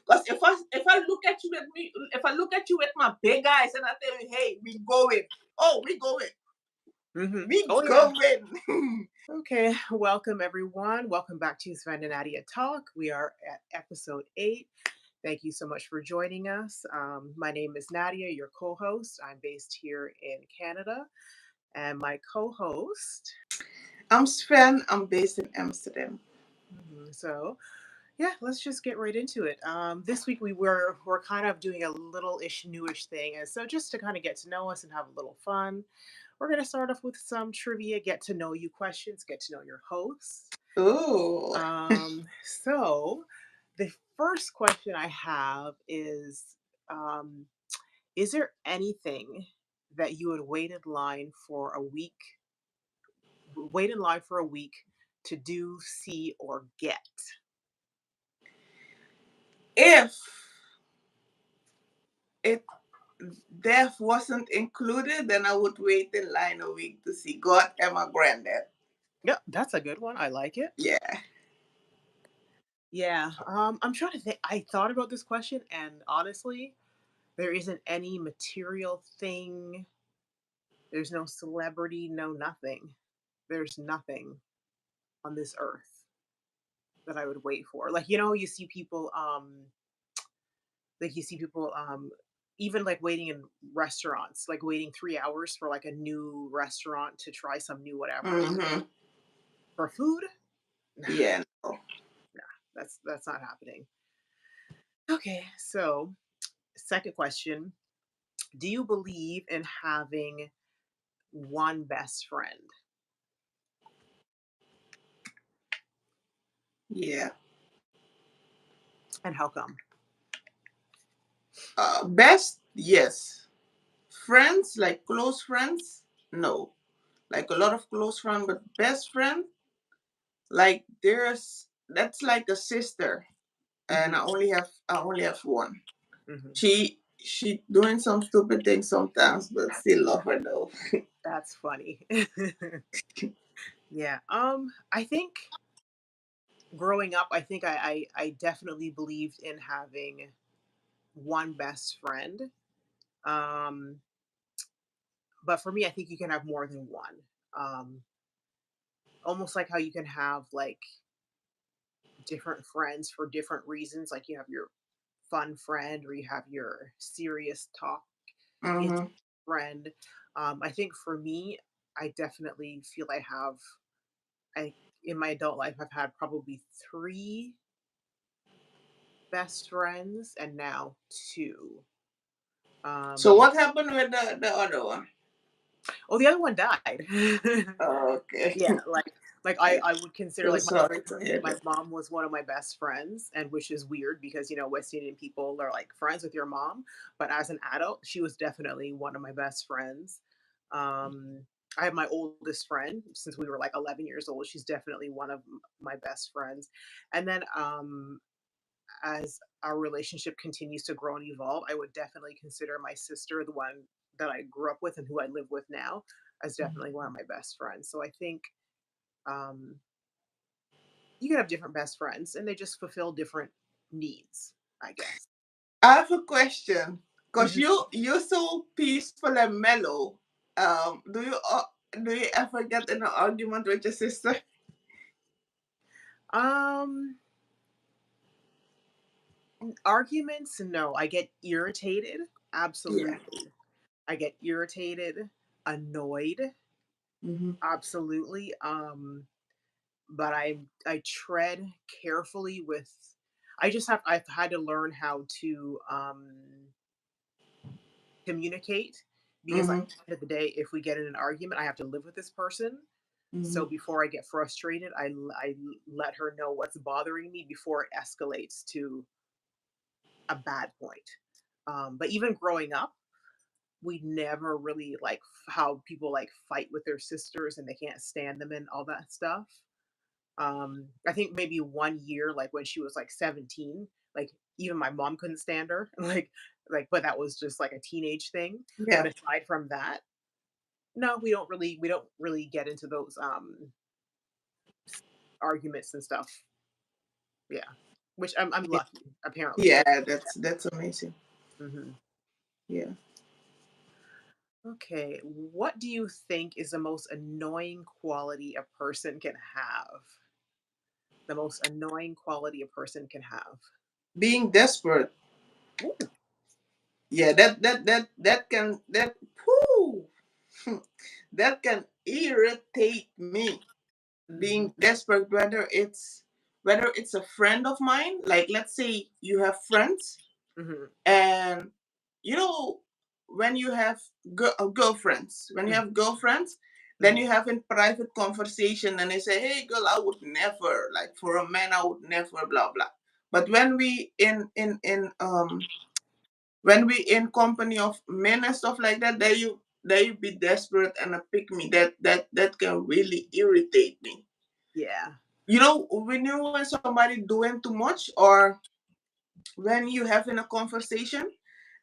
Because if I look at you if I look at you with my big eyes and I tell you, hey, we going. Oh, we going. We Oh yeah. going. Okay. Welcome everyone. Welcome back to zfennadia Talk. We are at episode 8. Thank you so much for joining us. My name is Nadia, your co-host. I'm based here in Canada, and my co-host. I'm Sven. I'm based in Amsterdam. So yeah, let's just get right into it. This week we're kind of doing a little ish newish thing, and so just to kind of get to know us and have a little fun, we're gonna start off with some trivia, get to know you questions, get to know your hosts. Ooh. So the first question I have um, is there anything that you would wait in line for a week to do, see, or get? If it death wasn't included, then I would wait in line a week to see God and my granddad. Yeah, that's a good one. I like it. Yeah. Yeah. I'm trying to think. I thought about this question, and honestly, there isn't any material thing. There's no celebrity, no nothing. There's nothing on this earth that I would wait for. Like, you see people like you see people even like waiting in restaurants, like waiting 3 hours for like a new restaurant to try some new whatever. Mm-hmm. For food? Nah, Yeah. No. that's not happening. Okay, so second question. Do you believe in having one best friend? Yeah. And how come? Best, yes. Friends, like close friends, no. Like a lot of close friends, but best friend, like that's like a sister, and Hmm. I only have one. Hmm. She doing some stupid things sometimes, but still love her though. That's funny. Yeah. I think growing up, I think I definitely believed in having one best friend. Um, but for me, I think you can have more than one. Um, Almost like how you can have like different friends for different reasons. Like you have your fun friend, or you have your serious talk into Mm-hmm. friend. I think for me, I definitely feel I in my adult life I've had probably 3 best friends and now 2. So Um what happened with the other one? oh, the other one died. Oh, okay. Yeah, like I I would consider so like sorry to hear my that. mom was one of my best friends, and which is weird because West Indian people are like friends with your mom, but as an adult, she was definitely one of my best friends. Um, I have my oldest friend since we were like 11 years old. She's definitely one of my best friends. And then as our relationship continues to grow and evolve, I would definitely consider my sister, the one that I grew up with and who I live with now, as definitely one of my best friends. So I think um, you can have different best friends and they just fulfill different needs, I guess. I have a question. Cause Mhm. you're so peaceful and mellow. Do you ever get in an argument with your sister? Um, Arguments, no. I get irritated. Yeah. Absolutely. I get irritated, annoyed, Hmm. absolutely. But I tread carefully with I've had to learn how to communicate, because like Hmm. at the end of the day, if we get in an argument, I have to live with this person. Hmm. So before I get frustrated, I let her know what's bothering me before it escalates to a bad point. But even growing up, we never really like how people like fight with their sisters and they can't stand them and all that stuff. I think maybe 1 year, like when she was like 17, like even my mom couldn't stand her. But that was just like a teenage thing. But Yeah. aside from that, no, we don't really get into those arguments and stuff. Yeah. which I'm Yeah, lucky apparently. yeah, Like, that's amazing. hmm. Yeah. Okay, what do you think is the most annoying quality a person can have? The most annoying quality a person can have. Being desperate. Ooh. Yeah, that can that whoo, that can irritate me. Hmm. Being desperate, whether it's a friend of mine, like let's say you have friends, Hmm. and you know when you have girlfriends, when you Hmm. have girlfriends, then Hmm. you have in private conversation and they say, hey girl, I would never, like for a man I would never, blah blah. But when we in when we in company of men and stuff like that, there you be desperate and a pick me, that can really irritate me. Yeah. When somebody doing too much, or when you having a conversation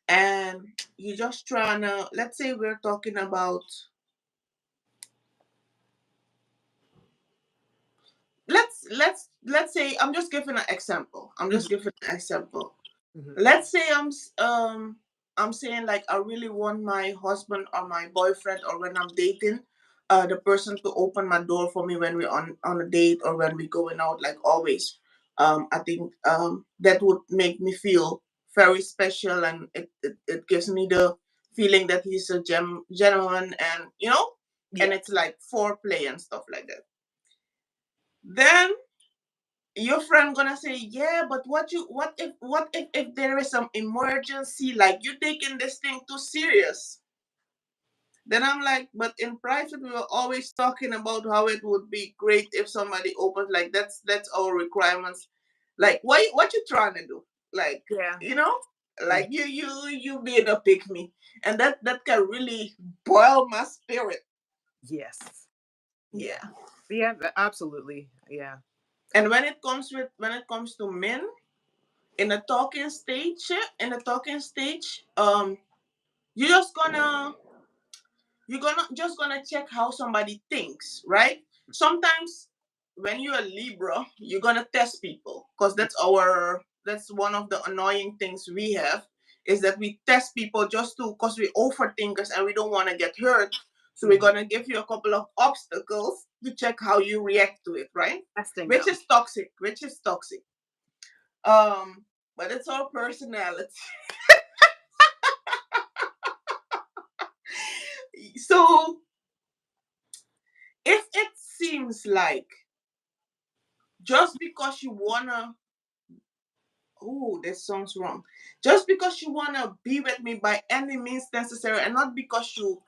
and you just trying to, let's say we're talking about, let's say, I'm Hmm. just giving an example. Hmm. Let's say I'm saying like I really want my husband or my boyfriend, or when I'm dating, the person to open my door for me when we're on a date or when we're going out, like always. I think that would make me feel very special, and it gives me the feeling that he's a gentleman, and and Yeah. it's like foreplay and stuff like that. Then your friend gonna say, yeah, but what if there is some emergency, like you taking this thing too serious. Then I'm like, but in private we were always talking about how it would be great if somebody opens, like that's our requirements. Like what you trying to do, like, Yeah. you know Mhm. like you being a pick me, and that can really boil my spirit. Yes. Yeah. Yeah. Yeah, absolutely. Yeah. And when it comes to men, in the talking stage, you just gonna you're gonna check how somebody thinks, right? Sometimes when you're a Libra, you're gonna test people, because that's one of the annoying things we have, is that we test people just to, because we overthinkers and we don't want to get hurt. So we're Mhm. gonna give you a couple of obstacles to check how you react to it, right? Testing Which them. is toxic. Um, but it's our personality. So if it seems like, just because you wanna, oh, this sounds wrong. Just because you wanna be with me by any means necessary, and not because you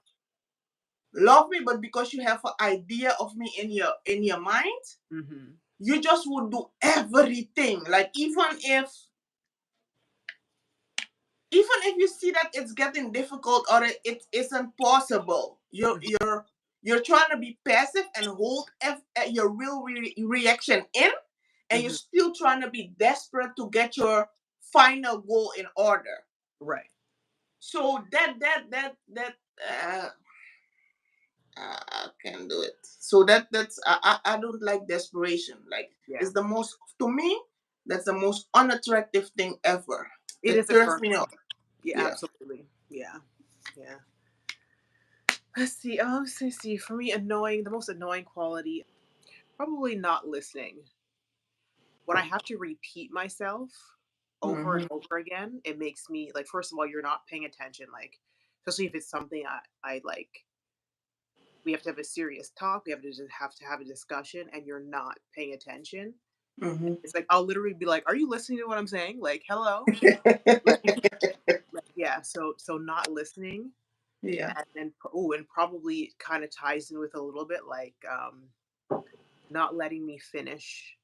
love me, but because you have an idea of me in your mind, Mhm. you just would do everything. Like even if you see that it's getting difficult, or it isn't possible, you're Mhm. you're you're trying to be passive and hold your real reaction in, and you're Mhm. still trying to be desperate to get your final goal in order. Right. So uh, I can't do it. So that's I don't like desperation. Like, Yeah. it's the most, to me, that's the most unattractive thing ever. It It is a turns turn me off. off. Yeah, Yeah. absolutely. Yeah. Yeah. Let's see. Let's see. For me, annoying. The most annoying quality, probably not listening. When I have to repeat myself over and Hmm. over again, it makes me like. First of all, you're not paying attention. Like, especially if it's something I like. We have to have a serious talk. We have to just have to have a discussion, and you're not paying attention. Hmm. It's like I'll literally be like, "Are you listening to what I'm saying?" Like, "Hello." Like, yeah. So not listening, Yeah. and then and probably kind of ties in with a little bit like not letting me finish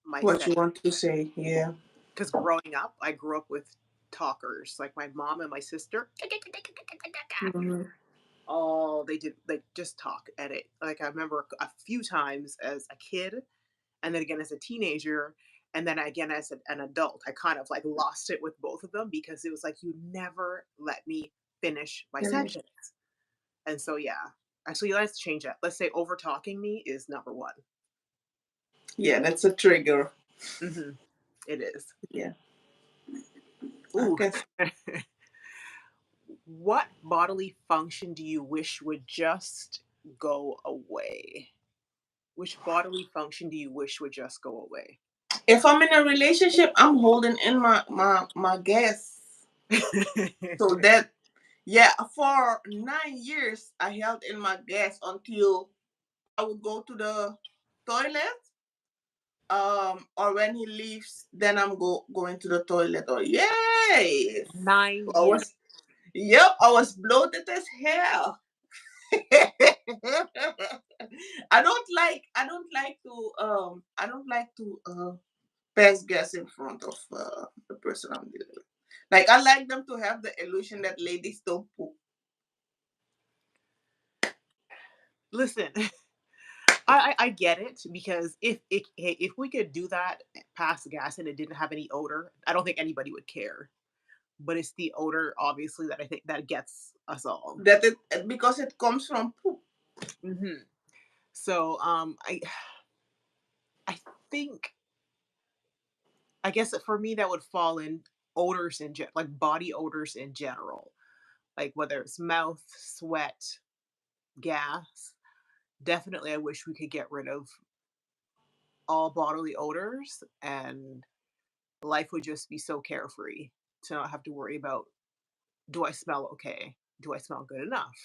my What sentence. you want to say? Yeah. Because growing up, I grew up with talkers, like my mom and my sister. Hmm. All they did, like, just talk at it. Like, I remember a few times as a kid, and then again as a teenager, and then again as an adult. I kind of like lost it with both of them because it was like, you never let me finish my Finish. sentence. And so, yeah. Actually, let's change that. Let's say over talking me is number one. Yeah, that's a trigger. Hmm. It is. Yeah, I Ooh. guess. What bodily function do you wish would just go away? Which bodily function do you wish would just go away? If I'm in a relationship, I'm holding in my gas. So that, yeah, for 9 years I held in my gas until I would go to the toilet. Or when he leaves, then I'm going to the toilet. Or yay! 9 I years. was Yep, I was bloated as hell. I don't like to pass gas in front of the person I'm dealing with. Like, I like them to have the illusion that ladies don't poop. Listen, I get it because if we could do that past gas and it didn't have any odor, I don't think anybody would care. But it's the odor, obviously, that I think that gets us all. That it Because it comes from poop. Hmm. So I think I guess that for me that would fall in odors like body odors in general, like whether it's mouth, sweat, gas. Definitely, I wish we could get rid of all bodily odors and life would just be so carefree to not have to worry about, do I smell okay? Do I smell good enough?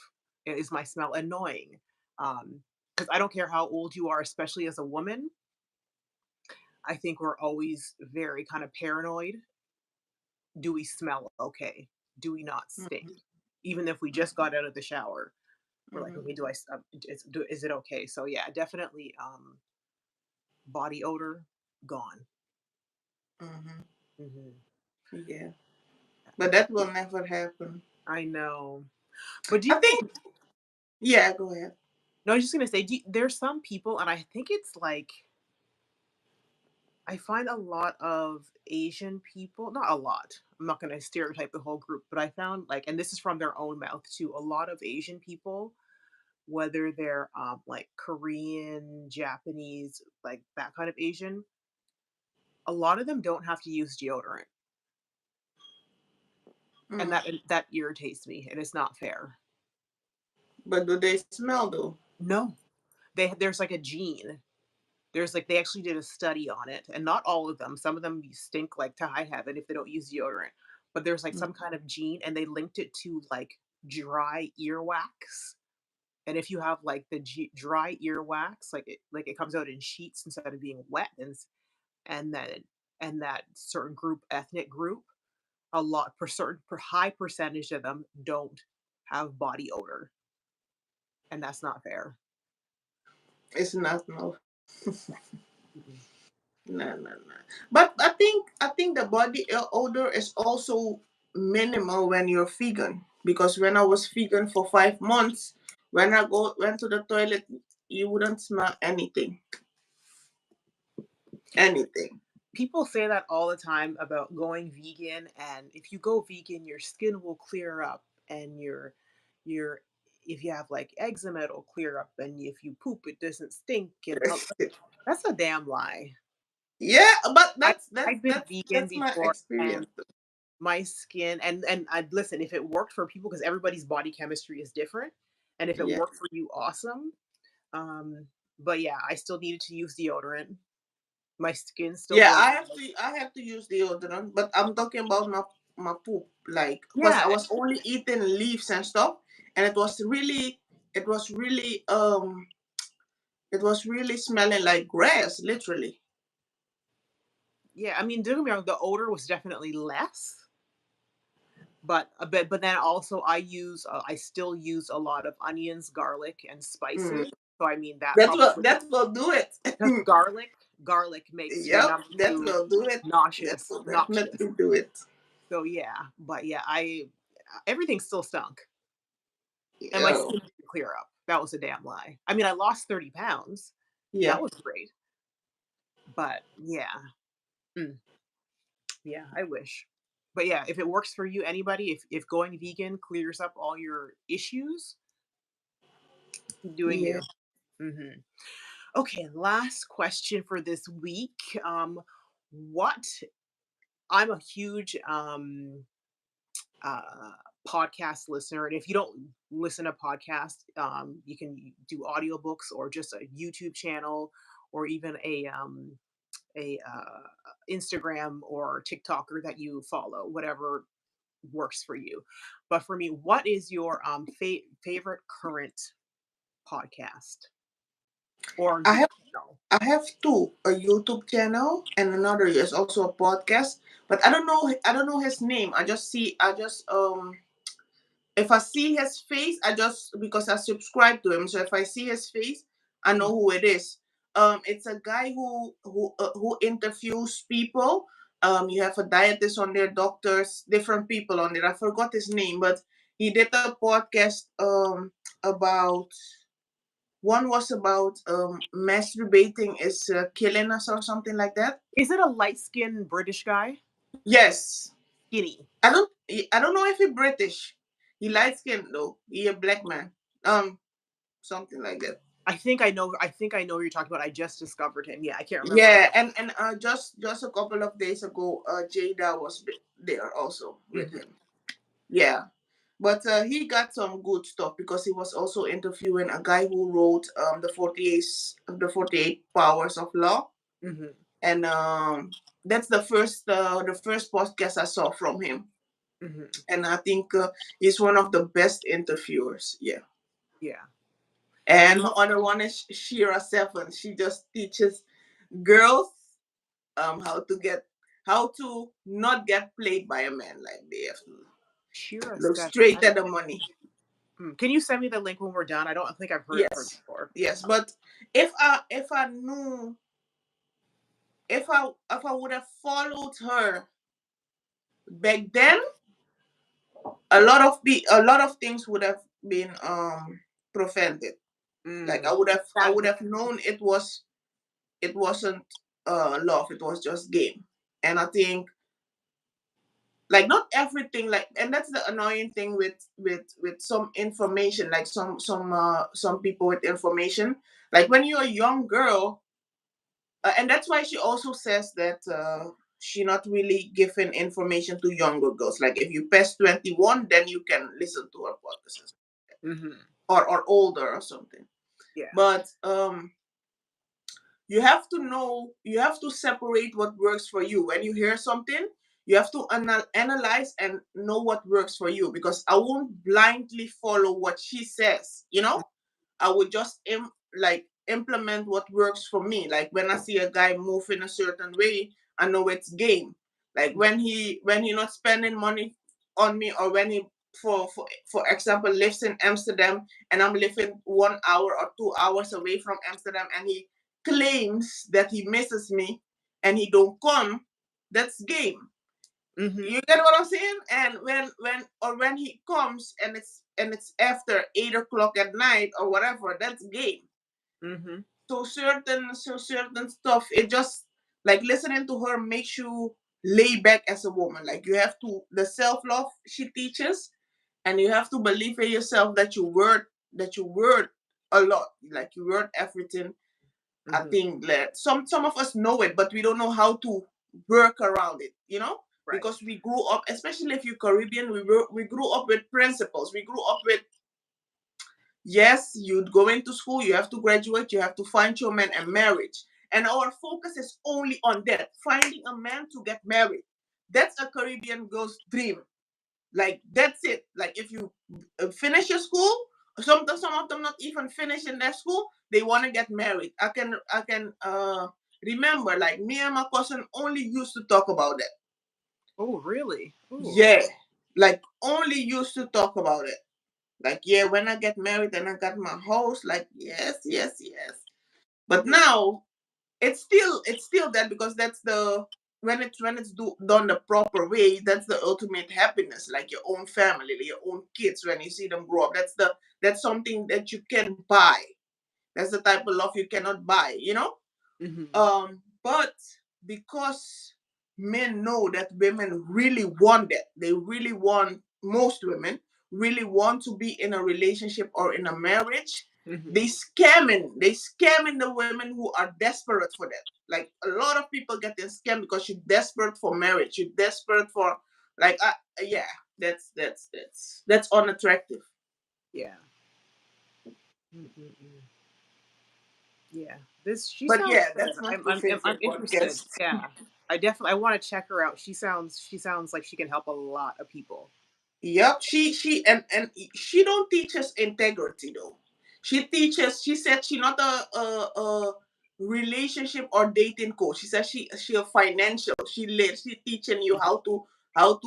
Is my smell annoying? Because I don't care how old you are, especially as a woman, I think we're always very kind of paranoid. Do we smell okay? Do we not stink? Mhm, Even if we just got out of the shower, we're like, mhm, okay, is it okay? So yeah, definitely body odor gone. mhm. Hmm. Yeah, but that will never happen. I know, but do I you think. Yeah, go ahead. no, I was just gonna say, there's some people, and I think it's like I find a lot of Asian people, not a lot. I'm not gonna stereotype the whole group, but I found like, and this is from their own mouth too, a lot of Asian people, whether they're like Korean, Japanese, like that kind of Asian, a lot of them don't have to use deodorant, and Mm. that irritates me, and it's not fair. But do they smell though? No, there's like a gene. There's like they actually did a study on it, and not all of them. Some of them stink like to high heaven if they don't use deodorant. But there's like Mm. some kind of gene, and they linked it to like dry earwax. And if you have like the dry earwax, like it comes out in sheets instead of being wet, and then and that certain group, ethnic group, a lot per certain per high percentage of them don't have body odor, and that's not fair. It's not, no. Mm-mm. No, no, no. But I think the body odor is also minimal when you're vegan. Because when I was vegan for 5 months, when I went to the toilet, you wouldn't smell anything. Anything. People say that all the time about going vegan, and if you go vegan your skin will clear up, and your if you have like eczema it'll clear up, and if you poop it doesn't stink, and that's a damn lie. Yeah, but I, that's that's I've been that's vegan that's my before, and experience. my skin, and I listen, if it worked for people, because everybody's body chemistry is different, and if it Yeah. worked for you, awesome. um but yeah, I still needed to use deodorant. My skin still Yeah, goes I have to use deodorant, but I'm talking about my poop, like, because I yeah. was only eating leaves and stuff, and it was really smelling like grass, literally. Yeah, I mean, don't get me wrong, the odor was definitely less, but then also I still use a lot of onions, garlic, and Mm. spices. So I mean that That will probably, that will do it. because garlic makes your Yep, number that two will do it. That nauseous, will noxious. definitely do it. So yeah, but yeah, I everything still stunk, and my Yeah. skin didn't clear up. That was a damn lie. I mean, I lost 30 pounds. Yeah. That was great, but yeah. Mm. Yeah, I wish. But yeah, if it works for you, anybody, if going vegan clears up all your issues, keep doing Yeah. you. Hmm. Okay, last question for this week. what I'm a huge uh podcast listener, and if you don't listen to podcasts, you can do audiobooks or just a YouTube channel, or even a Instagram or TikToker that you follow, whatever works for you. But for me, what is your favorite current podcast or I have channel? I have two, a YouTube channel and another is also a podcast. But I don't know his name. I just if I see his face, I just because I subscribe to him. So if I see his face, I know who it is. It's a guy who interviews people. You have a dietist on there, doctors, different people on there. I forgot his name, but he did a podcast about one was about masturbating is killing us or something like that. Is it a light skinned British guy? Yes, Skinny. I don't know if he British. He light skinned though. He a black man. Um, something like that. I think I know who you're talking about. I just discovered him. Yeah, I can't remember his. Yeah, and just a couple of days ago, Jada was there also with Mhm. him. Yeah, but he got some good stuff because he was also interviewing a guy who wrote the 48 Powers of Law, Mhm. and that's the first podcast I saw from him, Mhm. and I think he's one of the best interviewers. Yeah. Yeah. And You my know, other one is Shira Seven. She just teaches girls how to not get played by a man. Like they have to Shira look Steph. straight at the money. Can you send me the link when we're done? I don't think I've heard of her Yes, before. yes. But if I knew if I would have followed her back then, a lot of things would have been prevented. Like Mm. I would have known it wasn't love, it was just game. And I think like not everything, like, and that's the annoying thing with some information, like some people with information, like when you're a young girl, and that's why she also says that she not really giving information to younger girls, like if you pass 21 then you can listen to her podcast, Mhm. or older or something. Yeah. But you have to separate what works for you. When you hear something, you have to analyze and know what works for you, because I won't blindly follow what she says. I would just implement what works for me. Like when I see a guy move in a certain way, I know it's game. Like when he not spending money on me, or when he for example lives in Amsterdam and I'm living 1 hour or 2 hours away from Amsterdam, and he claims that he misses me and he don't come, that's game. Mhm. You get what I'm saying? And when he comes and it's after 8 o'clock at night or whatever, that's game. Mhm. So certain stuff, it just like listening to her makes you lay back as a woman. Like you have to the self love she teaches, and you have to believe in yourself that you worth a lot. Like you worth everything. I Mhm. think that some of us know it, but we don't know how to work around it. Right. Because we grew up, especially if you're Caribbean, we grew up with principles. We grew up with, yes, you go into school, you have to graduate, you have to find your man and marriage. And our focus is only on that, finding a man to get married. That's a Caribbean girl's dream. Like that's it. Like if you finish your school, some of them not even finishing their school, they want to get married. I can remember, like me and my cousin only used to talk about that. Oh, really? Ooh. Yeah, like only used to talk about it. Like, yeah, when I get married and I got my house, like, yes, yes, yes. But now it's still that, because that's the when it's done the proper way, that's the ultimate happiness. Like your own family, your own kids, when you see them grow up, that's something that you can buy. That's the type of love you cannot buy. Mhm. But because men know that women really want that, they really want, most women really want to be in a relationship or in a marriage. Hmm. They scamming the women who are desperate for that. Like a lot of people getting scammed because you're desperate for marriage, you're desperate for, like, yeah, that's unattractive. Yeah. Mm-mm-mm. Yeah. This she But sounds yeah, good. that's my I'm two interested. podcasts. Yeah. I want to check her out. She sounds like she can help a lot of people. Yep, and she don't teach us integrity though. She said she not a relationship or dating coach. She said she a financial. She teaching you how to how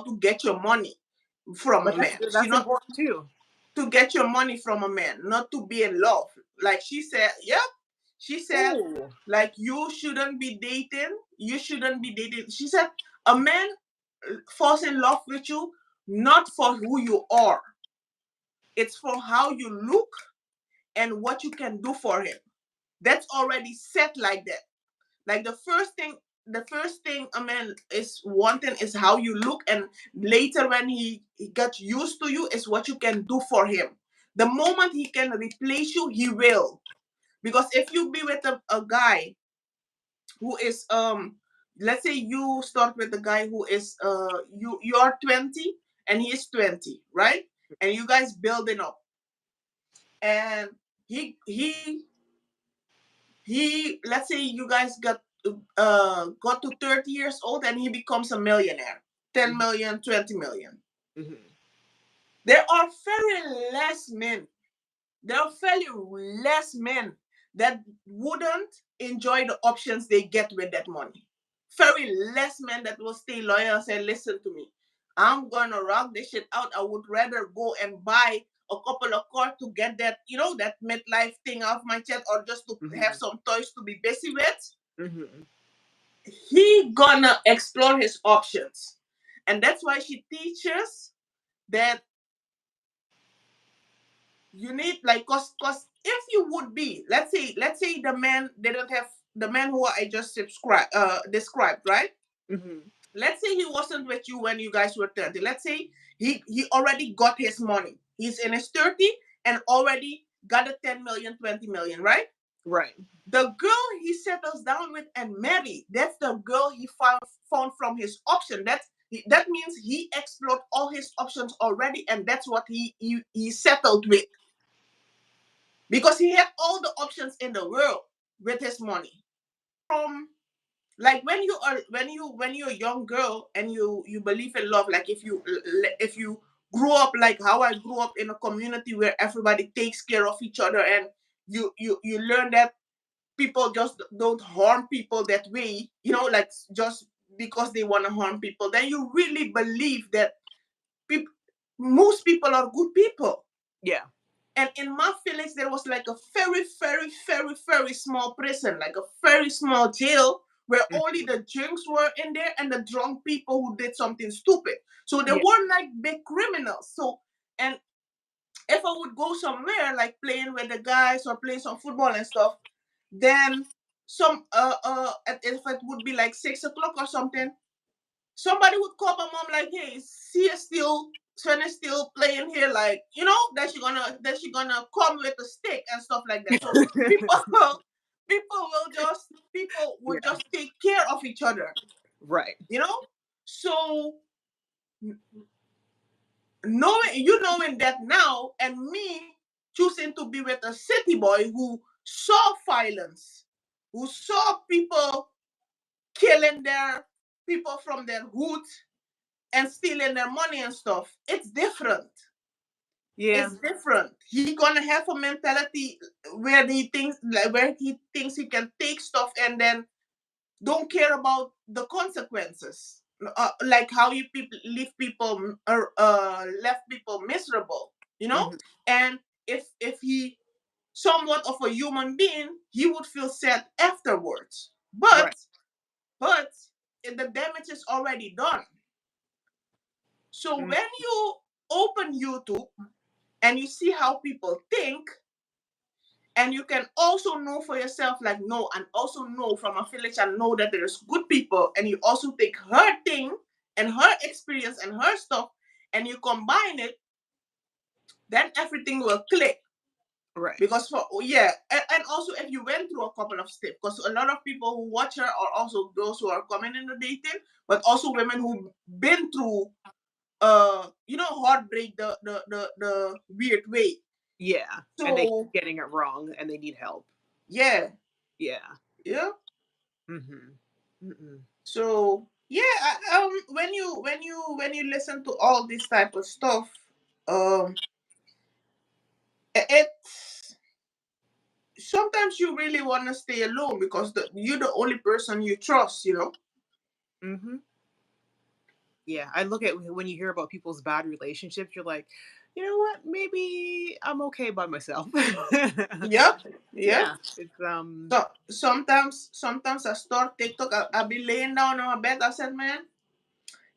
to get your money from But a man. She that's not important too. to get your money from a man, not to be in love. Like she said, yep. She said, Oh. like, you shouldn't be dating. You shouldn't be dating. She said a man falls in love with you not for who you are. It's for how you look and what you can do for him. That's already set like that. Like the first thing a man is wanting is how you look, and later when he gets used to you is what you can do for him. The moment he can replace you, he will. Because if you be with a guy who is let's say you start with a guy who is you're 20 and he is 20, right? And you guys building up, and he he he let's say you guys got to 30 years old and he becomes a millionaire, 10 Hmm. million, 20 million. Hmm. There are very less men, there are fairly less men that wouldn't enjoy the options they get with that money. Very less men that will stay loyal and say, listen to me, I'm gonna rock this shit out. I would rather go and buy a couple of cars to get that, that midlife thing off my chest, or just to have Hmm. some toys to be busy with. Hmm. He gonna explore his options. And that's why she teaches that you need, like, cause if you would be, let's say the man who I just described, right? Hmm. Let's say he wasn't with you when you guys were 30. Let's say he already got his money, he's in his 30 and already got a 10 million, 20 million, right? Right. The girl he settles down with and marry, that's the girl he found from his option. That means he explored all his options already, and that's what he settled with, because he had all the options in the world with his money. Like when you're a young girl and you believe in love, like if you grew up like how I grew up in a community where everybody takes care of each other, and you learn that people just don't harm people that way, like, just because they want to harm people, then you really believe that peop- most people are good people. Yeah. And in my village, there was like a very, very, very, very small prison, like a very small jail, where only Hmm. the junks were in there and the drunk people who did something stupid. So they Yeah. weren't like big criminals. So, and if I would go somewhere like playing with the guys or playing some football and stuff, then if it would be like 6 o'clock or something, somebody would call my mom like, "Hey, Sia still, Sven is still playing here," like, that she gonna come with a stick and stuff like that. So people people would Yeah. just take care of each other, Right. you know. So knowing that now, and me choosing to be with a city boy who saw violence, who saw people killing their people from their hood and stealing their money and stuff, it's different. Yeah. It's different. He gonna have a mentality where he thinks he can take stuff and then don't care about the consequences. Like how you people leave people or left people miserable, you know. Hmm. And if he somewhat of a human being, he would feel sad afterwards. But Right. but the damage is already done. So Mm. when you open YouTube and you see how people think, and you can also know for yourself, like, no, and also know from a village and know that there's good people, and you also take her thing and her experience and her stuff and you combine it, then everything will click. Right. Because for yeah, and also if you went through a couple of steps, because a lot of people who watch her are also those who are coming into dating, but also women who've been through heartbreak the weird way. Yeah, and they keep So getting it wrong and they need help. yeah, Yeah. yeah. Mhm. Mm-mm. So yeah, when you listen to all this type of stuff, um, it's sometimes you really want to stay alone because you're the only person you trust. Mhm. Yeah, I look at when you hear about people's bad relationships, you're like, "You know what? Maybe I'm okay by myself." Yep, yep. Yeah, it's, So sometimes I start TikTok. I'll be laying down on my bed. I said, man,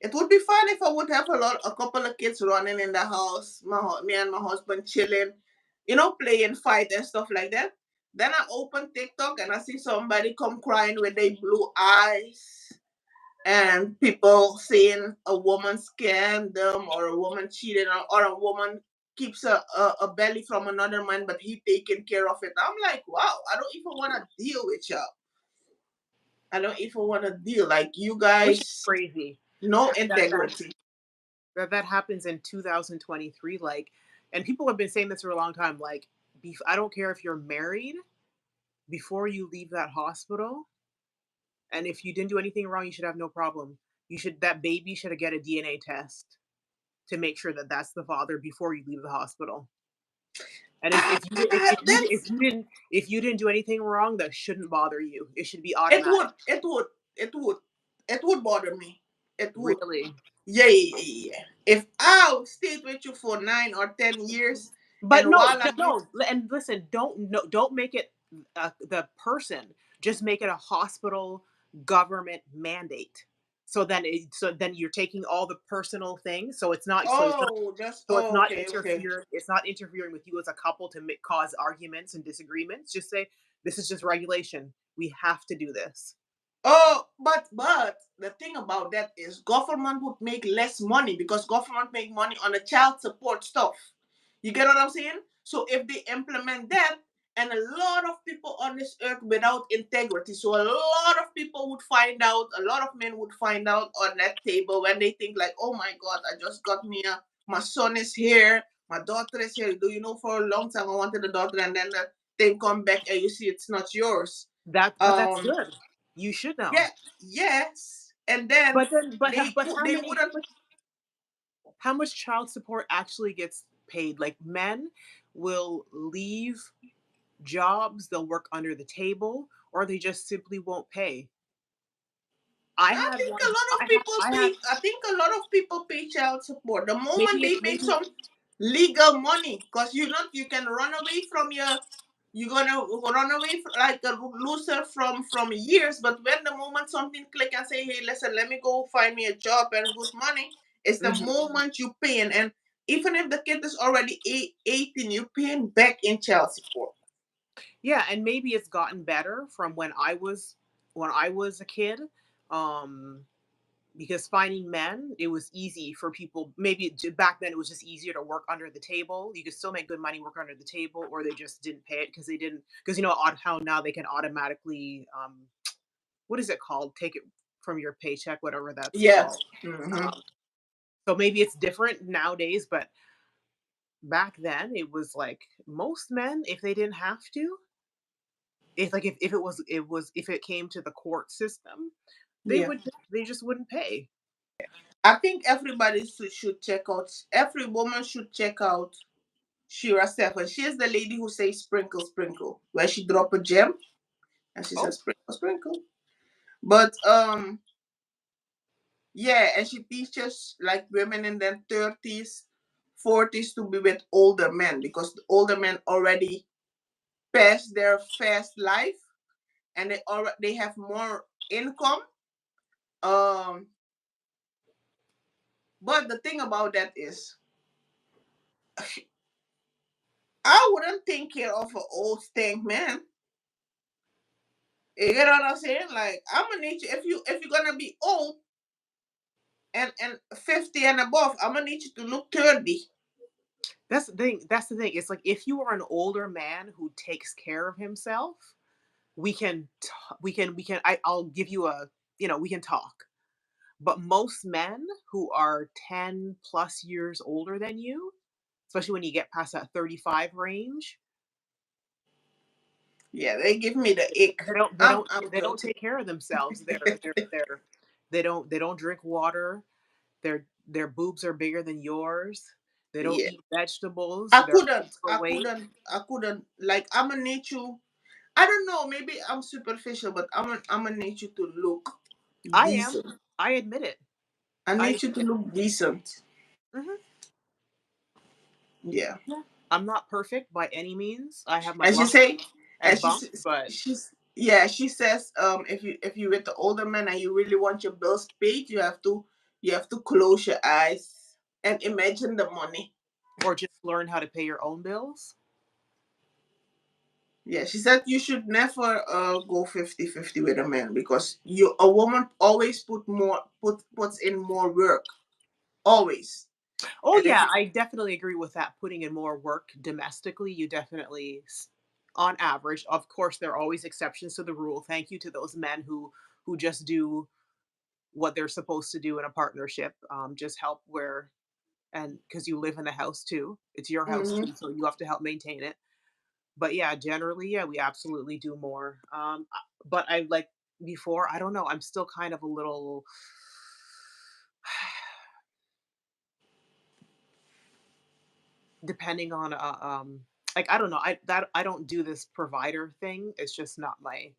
it would be fun if I would have a couple of kids running in the house, me and my husband chilling, playing fight and stuff like that. Then I open TikTok and I see somebody come crying with their blue eyes, and people saying a woman scammed them, or a woman cheated, or a woman keeps a belly from another man, but he taking care of it. I'm like, wow, I don't even want to deal with y'all. I don't even want to deal like you which is guys. crazy No that that integrity. that happens in 2023, like, and people have been saying this for a long time, like, I don't care if you're married, before you leave that hospital, and if you didn't do anything wrong, you should have no problem. That baby should get a DNA test to make sure that that's the father before you leave the hospital. And That's if you didn't do anything wrong, that shouldn't bother you. It should be it automatic. would it would it would it would bother me. It would. Really. Yeah, yeah, yeah, yeah. If I stayed with you for 9 or 10 years, But and no, while I'm with no, and listen, don't, no, don't make it the person. Just make it a hospital government mandate. So then you're taking all the personal things. So it's not okay, okay. interfering with you as a couple to cause arguments and disagreements. Just say this is just regulation. We have to do this. Oh, but the thing about that is government would make less money because government make money on the child support stuff. You get what I'm saying? So if they implement that, and a lot of people on this earth without integrity, so a lot of people would find out, a lot of men would find out on that table when they think like, oh my God, I just got me my son is here, my daughter is here. Do you know for a long time I wanted a daughter, and then the thing come back and you see it's not yours. But that's Um, good. You should know. yeah, yes, and then But then, they would they wouldn't. how much child support actually gets paid? Like, men will leave jobs, they'll work under the table, or they just simply won't pay. I I had think one. a lot of people I had pay. I think a lot of people pay child support the moment maybe they it's make maybe some legal money, because you can run away from your. You're gonna run away like a loser from years, but when the moment something click and say, "Hey, listen, let me go find me a job and good money," it's the Mhm. moment you paying, and even if the kid is already 18, you paying back in child support. Yeah, and maybe it's gotten better from when I was a kid. Um because finding men, it was easy for people. Maybe back then it was just easier to work under the table. You could still make good money work under the table, or they just didn't pay it because they didn't. Because how now they can automatically, what is it called? Take it from your paycheck, whatever that's Yeah. called. Hmm. Um, so maybe it's different nowadays, but back then it was like most men, if they didn't have to, if if it came to the court system, Yeah. they just wouldn't pay. I think everybody should check out. Every woman should check out Shira Stephan. She is the lady who says sprinkle, sprinkle, where she drop a gem and she Oh. says sprinkle, sprinkle. But yeah, and she teaches like women in their 30s, 40s to be with older men because the older men already passed their fast life, and they have more income. Um, but the thing about that is, I wouldn't take care of an old stank man. You get what I'm saying? Like I'm gonna need you if you're gonna be old and 50 and above, I'm gonna need you to look 30. That's the thing. It's like if you are an older man who takes care of himself, I'll give you a, we can talk. But most men who are 10 plus years older than you, especially when you get past that 35 range, Yeah, they give me the ick. they don't they I'm don't I'm they don't good. take care of themselves. They don't drink water. Their boobs are bigger than yours. They don't Yeah. eat vegetables. I They're couldn't. I overweight. couldn't. I couldn't. Like I'm a nature. I don't know. Maybe I'm superficial, but I'm a nature to look I am. decent. I admit it. I I need you admit to it. look decent. Mhm. Yeah. Yeah. I'm not perfect by any means. I have my And she lumps say, and and bumps, but she's yeah. She says, if you with the older man and you really want your bills paid, you have to close your eyes and imagine the money. or just learn how to pay your own bills. Yeah, she said you should never go 50-50 with a man because a woman always puts in more work, always. Oh And if yeah, you, I definitely agree with that. Putting in more work domestically, you definitely, on average, of course, there are always exceptions to the rule. Thank you to those men who just do what they're supposed to do in a partnership. Just help where, and because you live in the house too, it's your house Mhm. too, so you have to help maintain it. But yeah, generally, yeah, we absolutely do more. But I like before, I don't know. I'm still kind of a little depending on like I don't know. I don't do this provider thing. It's just not my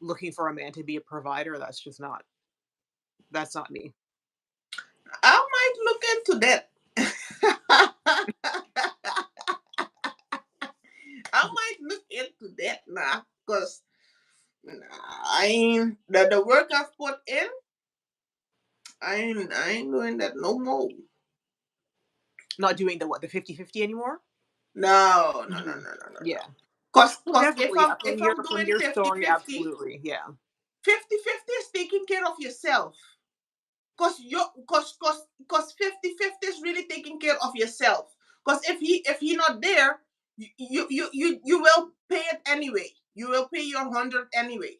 looking for a man to be a provider. That's not me. I might look into that. I might look into that now, cause I ain't the work I've put in. I ain't doing that no more. Not doing the 50-50 anymore. No, no, no, Hmm. no, no, no, no. Yeah. Cause Well, definitely. if From your I'm from doing your fifty story, fifty, absolutely. Yeah. 50-50 is taking care of yourself. Cause 50-50 is really taking care of yourself. Cause if he not there, you will pay it anyway. You will pay your 100 anyway.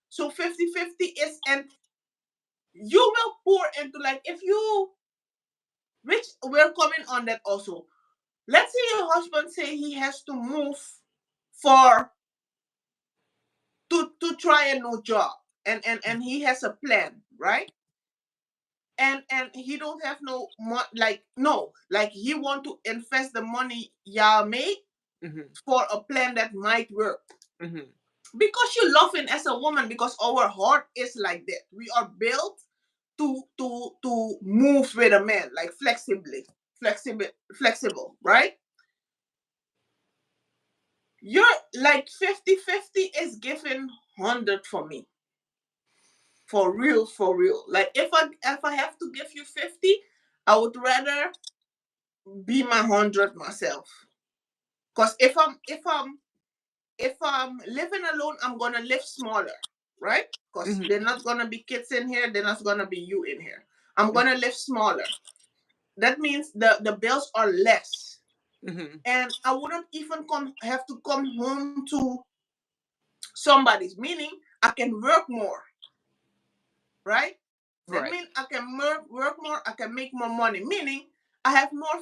So 50-50 is, and you will pour into, like, if you, which we're coming on that also. Let's say your husband say he has to move for to try a new job, and he has a plan, right? And he don't have no like, no, like, he want to invest the money y'all made Hmm. for a plan that might work, Hmm. because you love him as a woman, because our heart is like that. We are built to move with a man, like, flexible, right? You're like 50-50 is giving 100 for me, for real, for real. Like, if I have to give you 50, I would rather be my 100 myself. Because if I'm living alone, I'm gonna live smaller, right? Because Hmm. they're not gonna be kids in here, they're not gonna be you in here. I'm gonna live smaller. That means the bills are less. Hmm. And I wouldn't even have to come home to somebody's, meaning I can work more, right? That Right. means I can work more, I can make more money, meaning I have more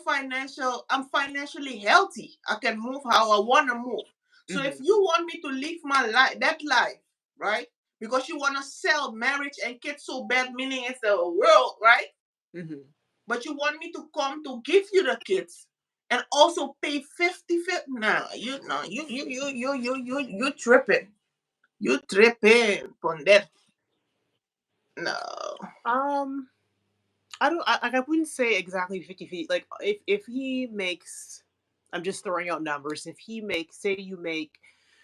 I'm financially healthy. I can move how I want to move. So if Hmm. you want me to live my life, that life, right? Because you want to sell marriage and kids so bad, meaning it's the world, right? Hmm. But you want me to come to give you the kids and also pay 50-50? Nah, you no, you tripping. You tripping on that. No. Um. I don't. I wouldn't say exactly 50-50. Like if he makes, I'm just throwing out numbers. If he makes, say you make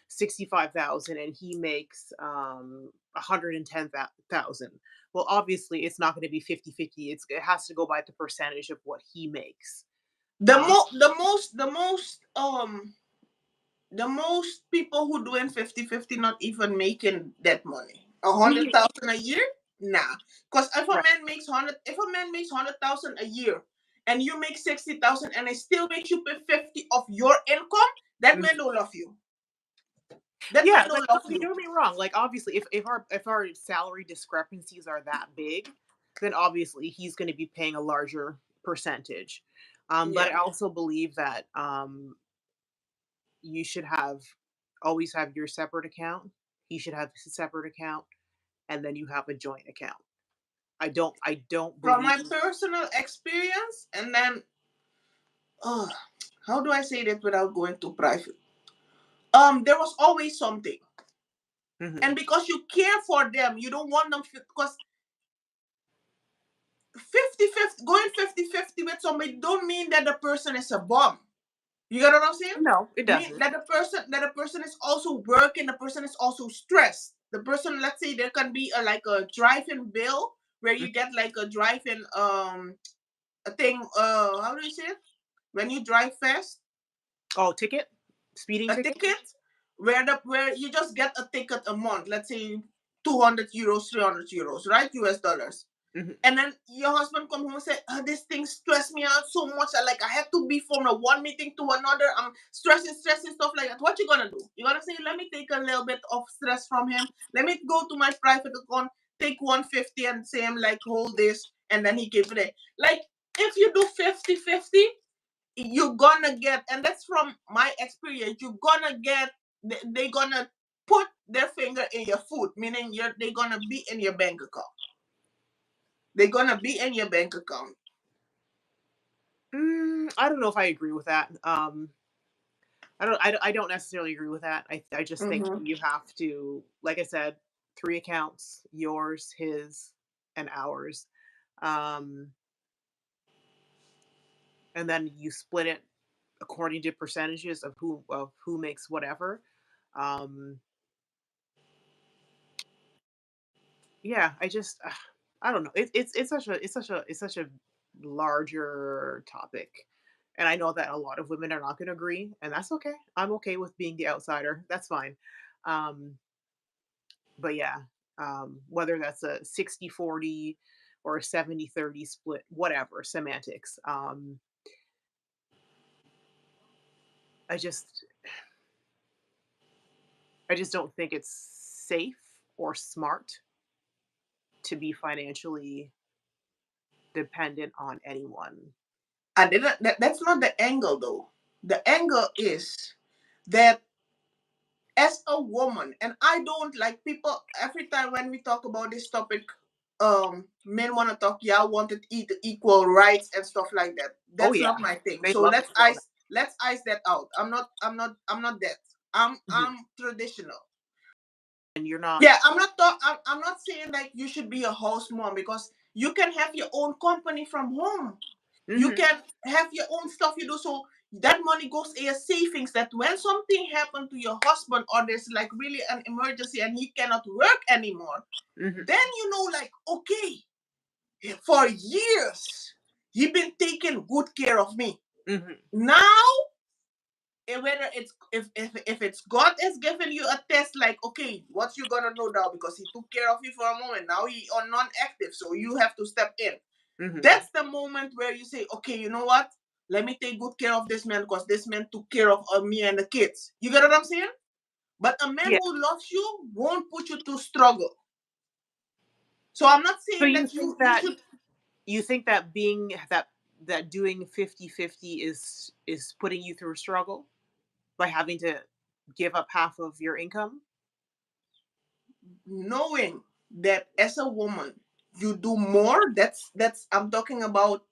65,000 and he makes 110,000. Well, obviously it's not going to be 50-50. It has to go by the percentage of what he makes. The Um. mo the most people who doing 50-50 not even making that money. A hundred Mhm. thousand a year? Nah. Because Right. if a man makes 100,000 a year and you make 60,000 and it still makes you pay 50 of your income, that Mhm. man don't love you. That Yeah, man like don't love don't you. get me wrong. Like obviously, if our salary discrepancies are that big, then obviously he's going to be paying a larger percentage. But Yeah. I also believe that you should have always have your separate account. He should have his separate account, and then you have a joint account. I don't From believe. my personal experience, and then, oh, how do I say that without going too private? There was always something. Mhm. And because you care for them, you don't want them, because 50-50, going 50-50 with somebody don't mean that the person is a bum. You get what I'm saying? No, it Mean doesn't. that the person is also working, the person is also stressed. The person, let's say there can be like a drive-in bill where Mm. you get like a drive-in a thing, how do you say it? When you drive fast, Oh, ticket, speeding a ticket. ticket, where you just get a ticket a month, let's say 200 euros, 300 euros, right? US dollars. Hmm. And then your husband come home and say, oh, this thing stressed me out so much. I had to be from one meeting to another. I'm stressing, stuff like that. What you gonna do? You gonna say, let me take a little bit of stress from him. Let me go to my private account, take 150 and say him like, hold this. And then he give it. Like, if you do 50-50, you're gonna get, and that's from my experience, you're gonna get, they gonna put their finger in your food, meaning they're gonna be in your bank account. They're gonna be in your bank account. I don't know if I agree with that. I don't necessarily agree with that. I just think Mm-hmm. you have to, like I said, three accounts: yours, his, and ours. Um, and then you split it according to percentages of who makes whatever. Um, yeah, I don't know. It's such a larger topic, and I know that a lot of women are not going to agree, and that's okay. I'm okay with being the outsider. That's fine. Um, but yeah, whether that's a 60-40 or a 70-30 split, whatever, semantics. I just I just don't think it's safe or smart to be financially dependent on anyone. I didn't. That's not the angle, though. The angle is that as a woman, and I don't like people. Every time when we talk about this topic, men want to talk. Yeah, I wanted equal rights and stuff like that. Oh That's yeah, not my thing. they'd So love to hear all that. let's ice that out. I'm not that. I'm Mhm. I'm traditional. And you're not. Yeah, I'm not saying like you should be a house mom, because you can have your own company from home. You Hmm. can have your own stuff you do, so that money goes in your savings, that when something happened to your husband, or there's like really an emergency and he cannot work anymore, Hmm. then like, okay, for years he been taking good care of me. Hmm. Now, whether it's, if it's God is giving you a test, like, okay, what you gonna know now, because he took care of you for a moment, now he on non-active, so you have to step in. Hmm. That's the moment where you say, okay, you know what? Let me take good care of this man, because this man took care of me and the kids. You get what I'm saying? But a man Yeah. who loves you won't put you to struggle. So I'm not So saying you that think you that should. you think that being that doing 50-50 is putting you through a struggle by having to give up half of your income? Knowing that as a woman you do more. That's I'm talking about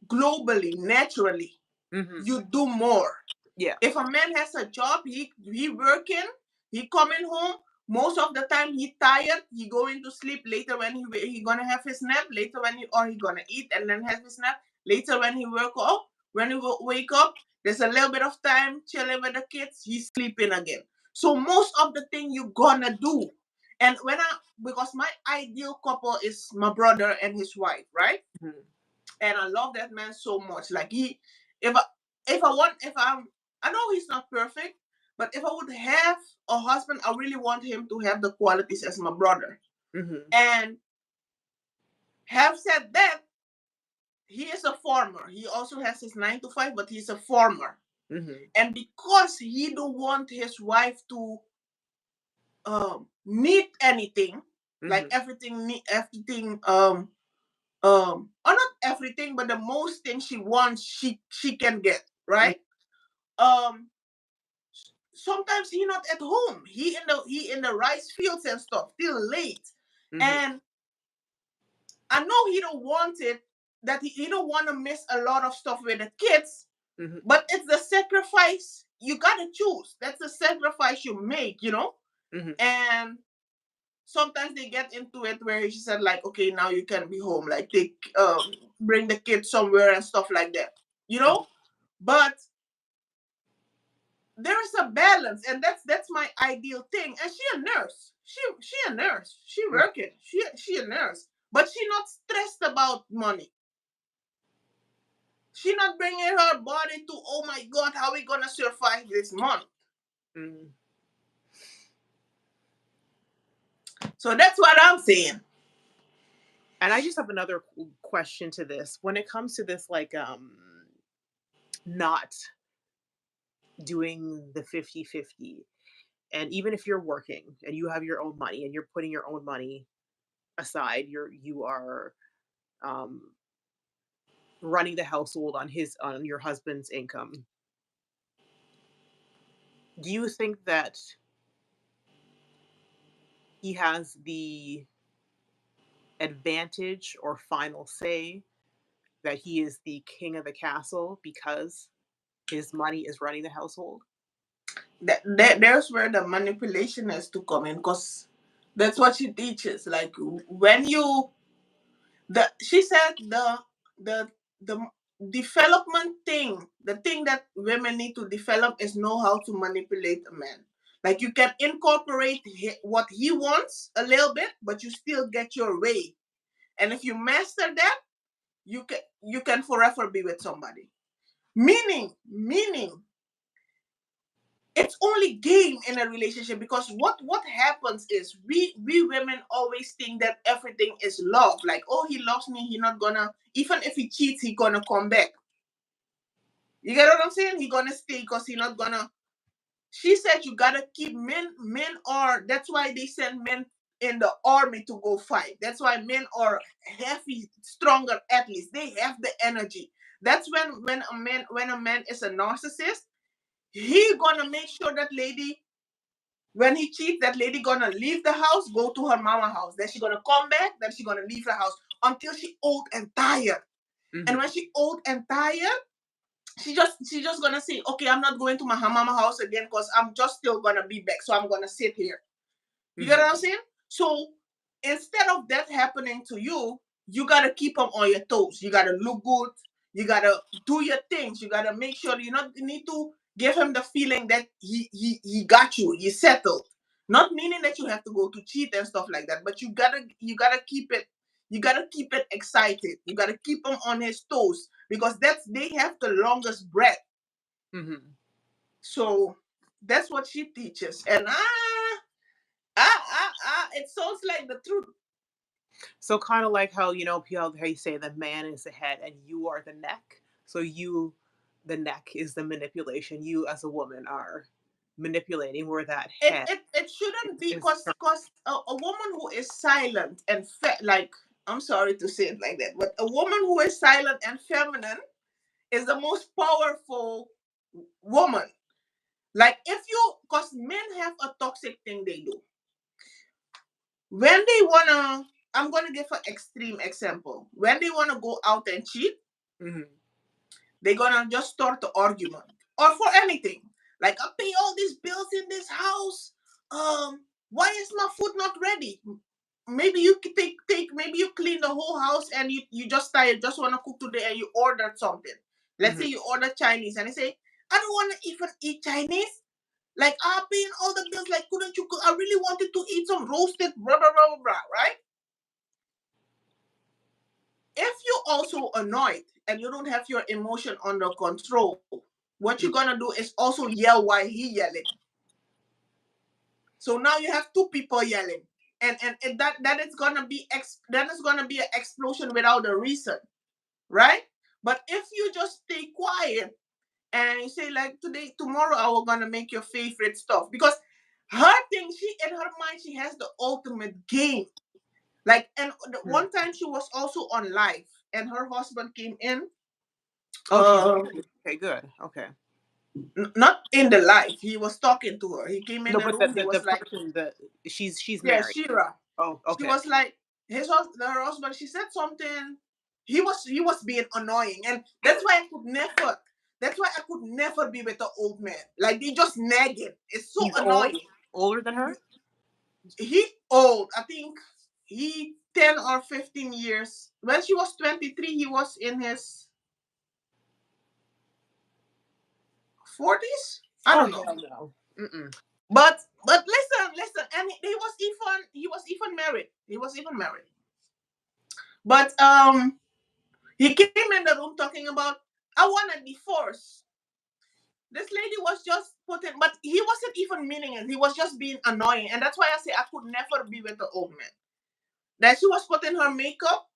globally, naturally. Hmm. You do more. Yeah. If a man has a job, he working, he coming home. Most of the time he tired. He going to sleep later when he gonna have his nap. Later when he gonna eat and then have his nap. Later when he work up, when he wake up, there's a little bit of time chilling with the kids. He's sleeping again. So most of the thing you gonna do, and because my ideal couple is my brother and his wife, right? Mhm. And I love that man so much. Like, if I, if I want, if I'm, I know he's not perfect, but if I would have a husband, I really want him to have the qualities as my brother. Mhm. And have said that, he is a farmer. He also has his 9 to 5, but he's a farmer. Mhm. And because he don't want his wife to need anything, like Mhm. everything or not everything, but the most thing she wants, she can get, Mhm. right? Um Sometimes he not at home. He in the rice fields and stuff till late. Mhm. And I know he don't want it, that he don't want to miss a lot of stuff with the kids, Mhm. but it's the sacrifice you gotta choose. That's the sacrifice you make, Mhm. And sometimes they get into it where she said like, okay, now you can be home, like take bring the kids somewhere and stuff like that, you Mhm. know. But there is a balance, and that's my ideal thing. And she a nurse. She a nurse. She Mhm. working. She a nurse, but she not stressed about money. She not bringing her body to, oh my god, how we gonna survive this month. Mhm. So that's what I'm saying. And I just have another question to this. When it comes to this, like, not doing the 50-50, and even if you're working and you have your own money and you're putting your own money aside, you are um, running the household on your husband's income. Do you think that he has the advantage or final say, that he is the king of the castle because his money is running the household? There's where the manipulation has to come in, because that's what she teaches. Like when you the she said the development thing, the thing that women need to develop is know how to manipulate a man. Like you can incorporate what he wants a little bit, but you still get your way. And if you master that, you can forever be with somebody. Meaning it's only game in a relationship, because what happens is we women always think that everything is love. Like, oh, he loves me, he not gonna, even if he cheats, he gonna come back. You get what I'm saying? He gonna stay because he not gonna. She said you gotta keep men are, that's why they send men in the army to go fight. That's why men are heavy, stronger athletes. They have the energy. That's when a man is a narcissist, he gonna make sure that lady, when he cheats, that lady gonna leave the house, go to her mama house. Then she gonna come back. Then she gonna leave the house until she old and tired. And Mhm. when she old and tired, she just gonna say, okay, I'm not going to my mama house again because I'm just still gonna be back. So I'm gonna sit here. You get Mhm. what I'm saying? So instead of that happening to you, you gotta keep them on your toes. You gotta look good. You gotta do your things. You gotta make sure you not need to give him the feeling that he got you. He settled. Not meaning that you have to go to cheat and stuff like that, but you gotta keep it. You gotta keep it excited. You gotta keep him on his toes, because they have the longest breath. Mhm. So that's what she teaches. And it sounds like the truth. So kind of like how, how you say the man is the head and you are the neck. So the neck is the manipulation. You as a woman are manipulating where that It head it, it shouldn't be, is. because a woman who is silent and like, I'm sorry to say it like that, but a woman who is silent and feminine is the most powerful woman. Like if you, because men have a toxic thing they do when they wanna. I'm gonna give an extreme example. When they wanna go out and cheat, Mhm. they're gonna just start the argument, or for anything. Like, I pay all these bills in this house. Why is my food not ready? Maybe you take maybe you clean the whole house and you just tired, just wanna cook today, and you ordered something. Let's Mhm. say you order Chinese and they say, I don't wanna even eat Chinese. Like, I'm paying all the bills. Like, couldn't you cook? I really wanted to eat some roasted blah blah blah blah blah, right? If you also annoyed and you don't have your emotion under control, what you're gonna do is also yell while he yelling. So now you have two people yelling, and that is gonna be an explosion without a reason, right? But if you just stay quiet and you say like today, tomorrow, I will gonna make your favorite stuff because her thing, she in her mind, she has the ultimate game. Like, and the Hmm. one time she was also on live, and her husband came in. Oh, she's Uh, okay. Good. Okay. Not in the live. He was talking to her. He came in No, the but the room. He the, the was like, person that she's "Yeah, married. Shira." Oh, She okay. was like, her husband. She said something. He was being annoying, and that's why I could never. That's why I could never be with an old man. Like they just nagging. It's so He's old, annoying. older than her. He old. I think he 10 or 15 years. When she was 23, he was in his 40s. I Oh don't know. hell no. Mm-mm. But listen, and he was even married. He was even married. But he came in the room talking about I want a divorce. This lady was just putting, but he wasn't even meaning it. He was just being annoying, and that's why I say I could never be with the old man. That she was putting her makeup,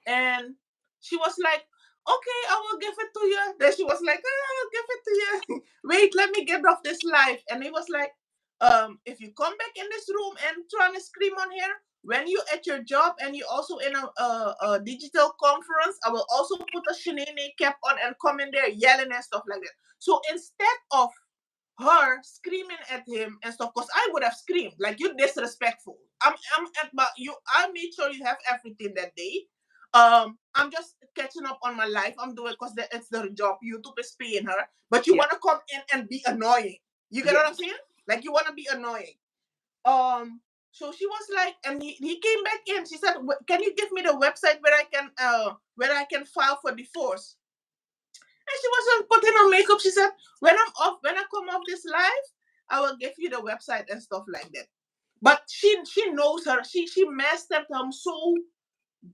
and she was like, "Okay, I will give it to you." Then she was like, "I'll give it to you." Wait, let me get off this live. And he was like, if you come back in this room and trying to scream on here, when you at your job and you also in a digital conference, I will also put a shenanigan cap on and come in there yelling and stuff like that. So instead of her screaming at him and stuff, because I would have screamed like you disrespectful. I'm at but you I made sure you have everything that day. I'm just catching up on my life. I'm doing because it's the job. YouTube is paying her, but you Yeah. want to come in and be annoying. You get Yeah. what I'm saying? Like you want to be annoying. Um, so she was like, and he came back in. She said, "Can you give me the website where I can file for divorce?" And she wasn't putting on makeup. She said, when I come off this live, I will give you the website and stuff like that. But she knows her. She mastered him so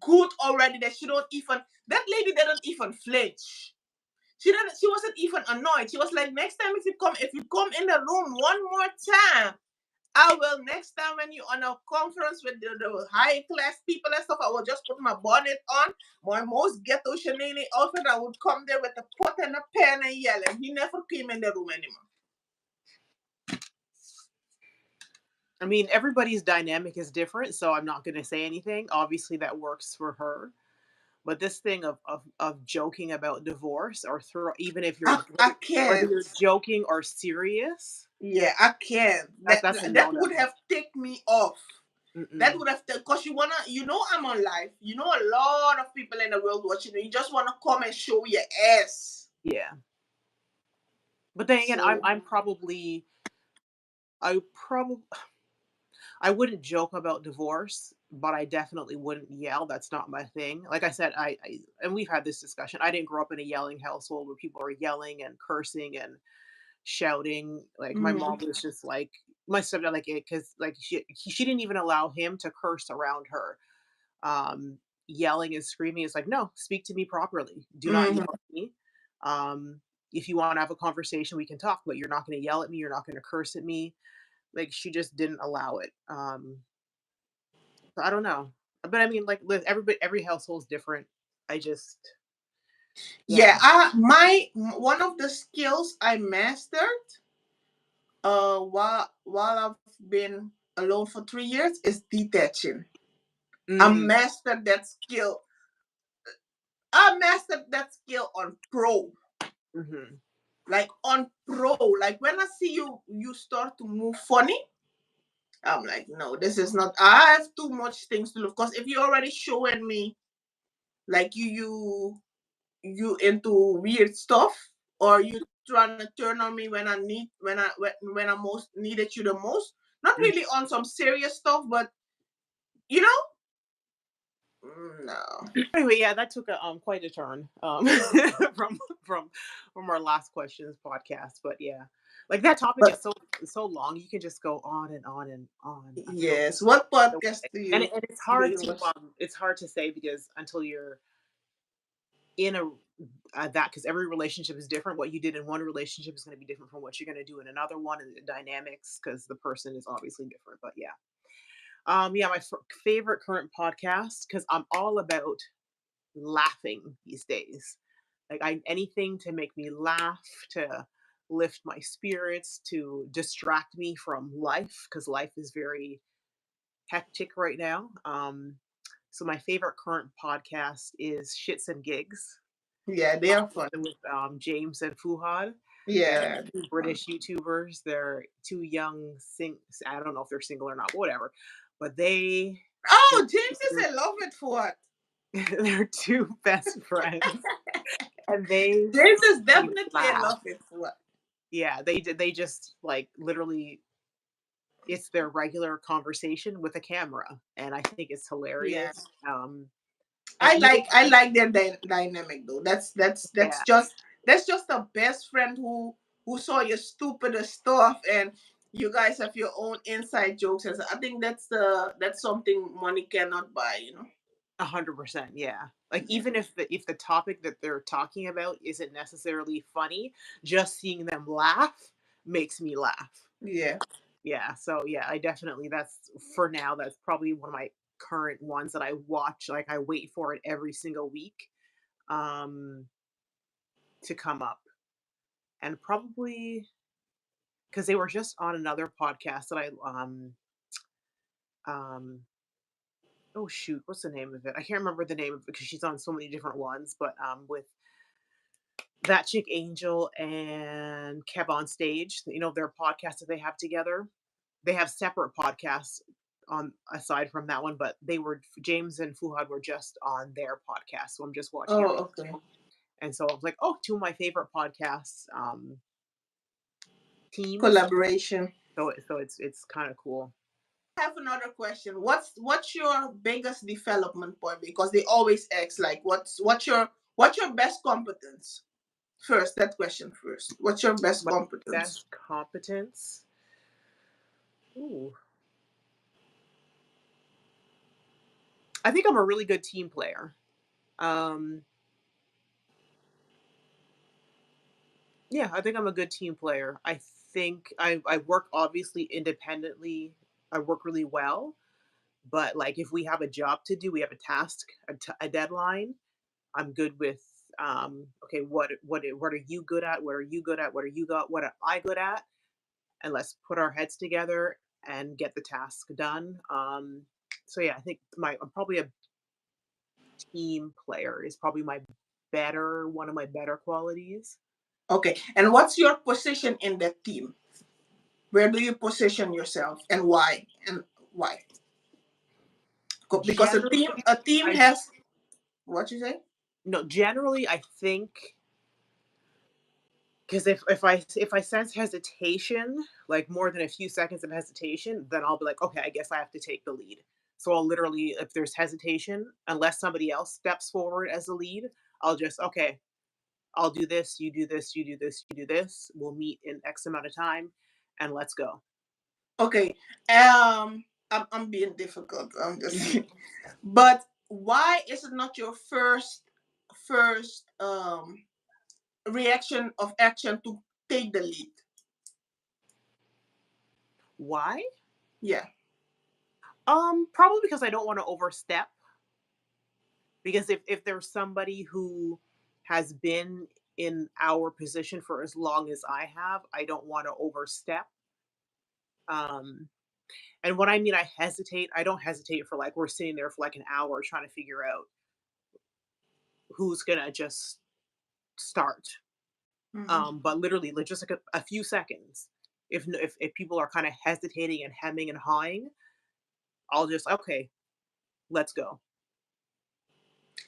good already that she don't even that lady didn't even flinch. She wasn't even annoyed. She was like, next time if you come in the room one more time, I will next time when you're on a conference with the high class people and stuff, I will just put my bonnet on, my most ghetto shenanigan outfit. I would come there with a pot and a pen and yelling. He never came in the room anymore. I mean, everybody's dynamic is different, so I'm not going to say anything. Obviously, that works for her. But this thing of joking about divorce or even if you're I whether can't. you're joking or serious, Yeah, I can't. That that's a that no no. would have ticked me off. That Mm-mm. would have because I'm on live. A lot of people in the world watching you. You just wanna come and show your ass. Yeah. But then again, So I probably I wouldn't joke about divorce, but I definitely wouldn't yell. That's not my thing. Like I said, I and we've had this discussion. I didn't grow up in a yelling household where people are yelling and cursing and shouting. Like my mom mm, was just like my stepdad, like it because like she didn't even allow him to curse around her. Um, Yelling and screaming is like, no, speak to me properly. Do not yell mhm. at me. Um, if you want to have a conversation, we can talk, but you're not going to yell at me. You're not going to curse at me. Like she just didn't allow it. So I don't know, but I mean, like, with every household's different. I just, Yeah, yeah. one of the skills I mastered while I've been alone for 3 years is detaching. I Mm, mastered that skill. I mastered that skill on pro. hmm. Like on pro. Like when I see you start to move funny, I'm like, no, this is not. I have too much things to do. Because if you're already showing me like you into weird stuff, or you trying to turn on me when I most needed you the most, not Mm. really on some serious stuff, but you know, no. Anyway, yeah, that took a quite a turn from from from our last questions podcast. But yeah, like that topic is But so long. You can just go on and on and on. I feel yes, what the podcast way. And do you watch? it's hard to say because until you're in a that because every relationship is different. What you did in one relationship is going to be different from what you're going to do in another one, and the dynamics because the person is obviously different. But yeah, yeah, my favorite current podcast because I'm all about laughing these days. Like I anything to make me laugh, to lift my spirits, to distract me from life because life is very hectic right now. So my favorite current podcast is Shits and Gigs Yeah, they are fun. with James and Fuhad. They're Yeah, two fun. British YouTubers. They're two young I don't know if they're single or not, but whatever. But they Oh, James they're, is a love it for what? they're two best friends, and they James is make me definitely a laugh. love it for what? Yeah, they just like literally it's their regular conversation with a camera, and I think it's Yeah. hilarious. And even I like their dynamic though. yeah, That's just a best friend who saw your stupidest stuff and you guys have your own inside jokes. And I think that's something money cannot buy. 100%, yeah. Like Yeah. even if the topic that they're talking about isn't necessarily funny, just seeing them laugh makes me laugh. Yeah. Yeah, so yeah, I definitely that's for now, that's probably one of my current ones that I watch, like I wait for it every single week um to come up. And probably because they were just on another podcast that I um oh shoot, what's the name of it? I can't remember the name of it because she's on so many different ones, but with that chick Angel and Kev on stage, their podcast that they have together. They have separate podcasts on aside from that one, but they were James and Fuhad were just on their podcast. So I'm just watching Oh, every okay. and so I was like, oh, two of my favorite podcasts, teams. Collaboration. So it's kind of cool. I have another question. What's your biggest development point? Because they always ask like what's your best competence? First, that question first. What's your best My competence? best competence. Ooh. I think I'm a really good team player. Um, yeah, I think I'm a good team player. I think I work obviously independently. I work really well, but like if we have a job to do, we have a task, a deadline. I'm good with okay, what are you good at? What are you good at? What am I good at? And let's put our heads together and get the task done. So yeah, I think my I'm probably a team player is probably my better one of my better qualities. Okay. And what's your position in that team? Where do you position yourself and why? And why? Because a Generally, team a team I has what you say? no, generally I think because if I sense hesitation, like more than a few seconds of hesitation, then I'll be like, okay, I guess I have to take the lead. So I'll literally, if there's hesitation, unless somebody else steps forward as a lead, I'll just okay, I'll do this, you do this, you do this, you do this. We'll meet in X amount of time, and let's go. Okay. I'm being difficult. I'm just but why is it not your first reaction of action to take the lead? Why? Yeah. Probably because I don't want to overstep. Because if there's somebody who has been in our position for as long as I have, I don't want to overstep. Um, and when I mean I hesitate, I don't hesitate for like we're sitting there for like an hour trying to figure out who's gonna just start. Hmm. But literally, like just like a few seconds. If people are kind of hesitating and hemming and hawing, I'll just okay, let's go.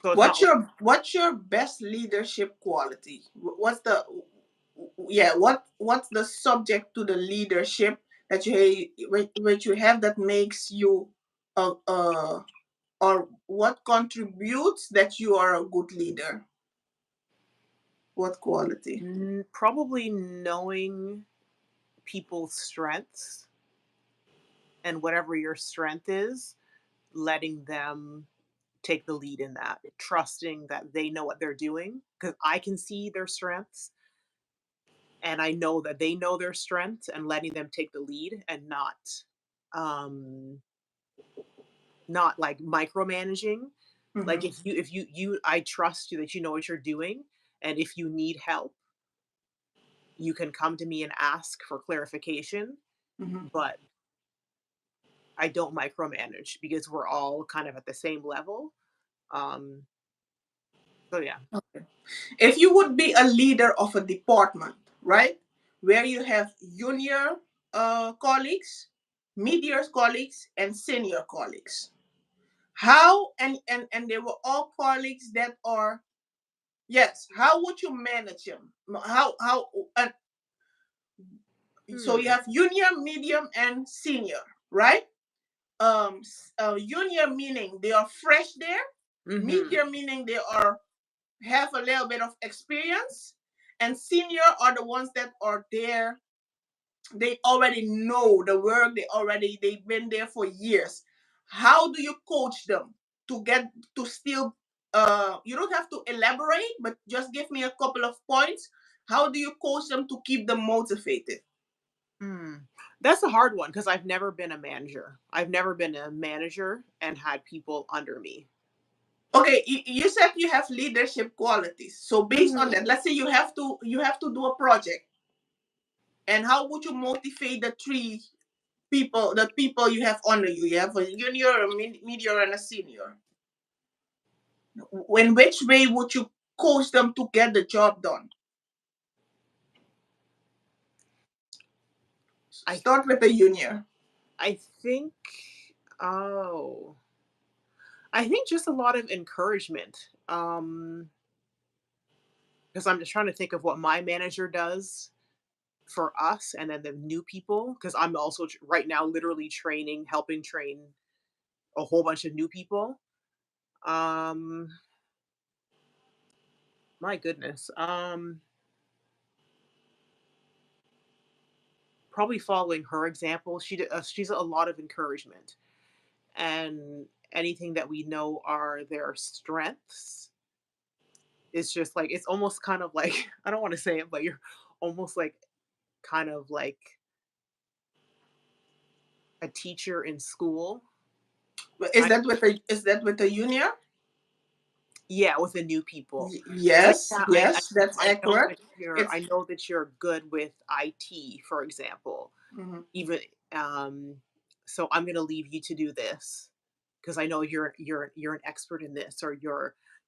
So it's not What's your best leadership quality? What's the yeah, what's the subject to the leadership that which you have that makes you or what contributes that you are a good leader? What quality? probably knowing people's strengths and whatever your strength is, letting them take the lead in that, trusting that they know what they're doing because I can see their strengths and I know that they know their strengths and letting them take the lead and um not like micromanaging. Like Hmm. if you I trust you that you know what you're doing And if you need help, you can come to me and ask for clarification, Mhm. but I don't micromanage because we're all kind of at the same level. Um, so yeah. Okay. If you would be a leader of a department, right, where you have junior colleagues, mid-year colleagues, and senior colleagues, how and they were all colleagues that are, yes, how would you manage them? How so you Hmm. have junior, medium, and senior, right? Junior meaning they are fresh there, Mm-hmm. medium meaning they are have a little bit of experience, and senior are the ones that are there, they already know the work, they've been there for years. How do you coach them to get to still, you don't have to elaborate, but just give me a couple of points. How do you coach them to keep them motivated? Hmm. That's a hard one because I've never been a manager. I've never been a manager and had people under me. Okay, you said you have leadership qualities, so based on Hmm. that, let's say you have to do a project, and how would you motivate the people you have under you? You have a junior, a medium, and a senior. In which way would you coach them to get the job done? I Start with the junior. I think oh I think just a lot of encouragement. Because I'm just trying to think of what my manager does for us and then the new people because I'm also right now literally training, helping train a whole bunch of new people. Um my goodness. Probably following her example. She's a lot of encouragement and anything that we know are their strengths. It's just like it's almost kind of like I don't want to say it, but you're almost like kind of like a teacher in school. Is Kind that with the junior? Yeah, with the new people. Like, Yes, yeah, yes, that's accurate. I It's know that you're good with IT, for example. mhm. Even so I'm gonna leave you to do this because I know you're an expert in this, or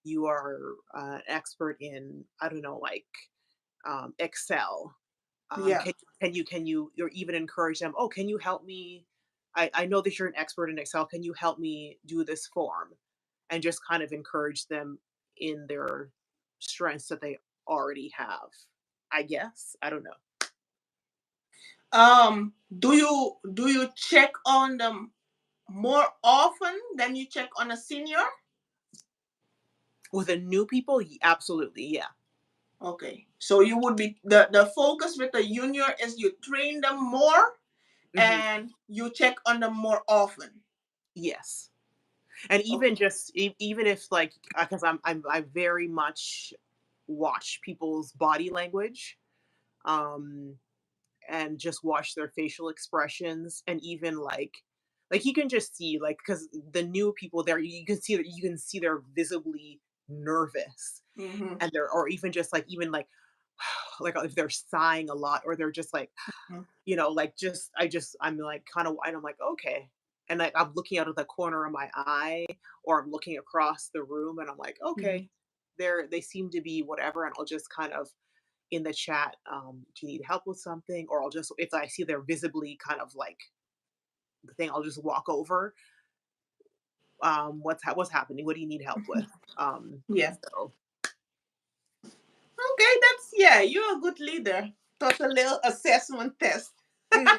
you are an expert in I don't know, like Excel. Yeah. Can you or even encourage them, oh, can you help me? I know that you're an expert in Excel. Can you help me do this form? And just kind of encourage them in their strengths that they already have. I guess. I don't know. Do you check on them more often than you check on a senior? With the new people, absolutely, yeah. Okay. So you would be the focus with the junior is you train them more Hmm. and you check on them more often. Yes. And even Okay. just even if like because I very much watch people's body language. Um and just watch their facial expressions and even like you can just see like because the new people there you can see they're visibly nervous Mm-hmm. and they're or even just like even like like if they're sighing a lot or they're just like like I'm like kind of and I'm like okay and like I'm looking out of the corner of my eye or I'm looking across the room and I'm like Mm-hmm. okay they seem to be whatever and I'll just kind of in the chat, do you need help with something? Or I'll just, if I see they're visibly kind of like the thing, I'll just walk over. What's happening? What do you need help with? Um, Yeah. so Okay, that's, yeah, you're a good leader. Taught a little assessment test. I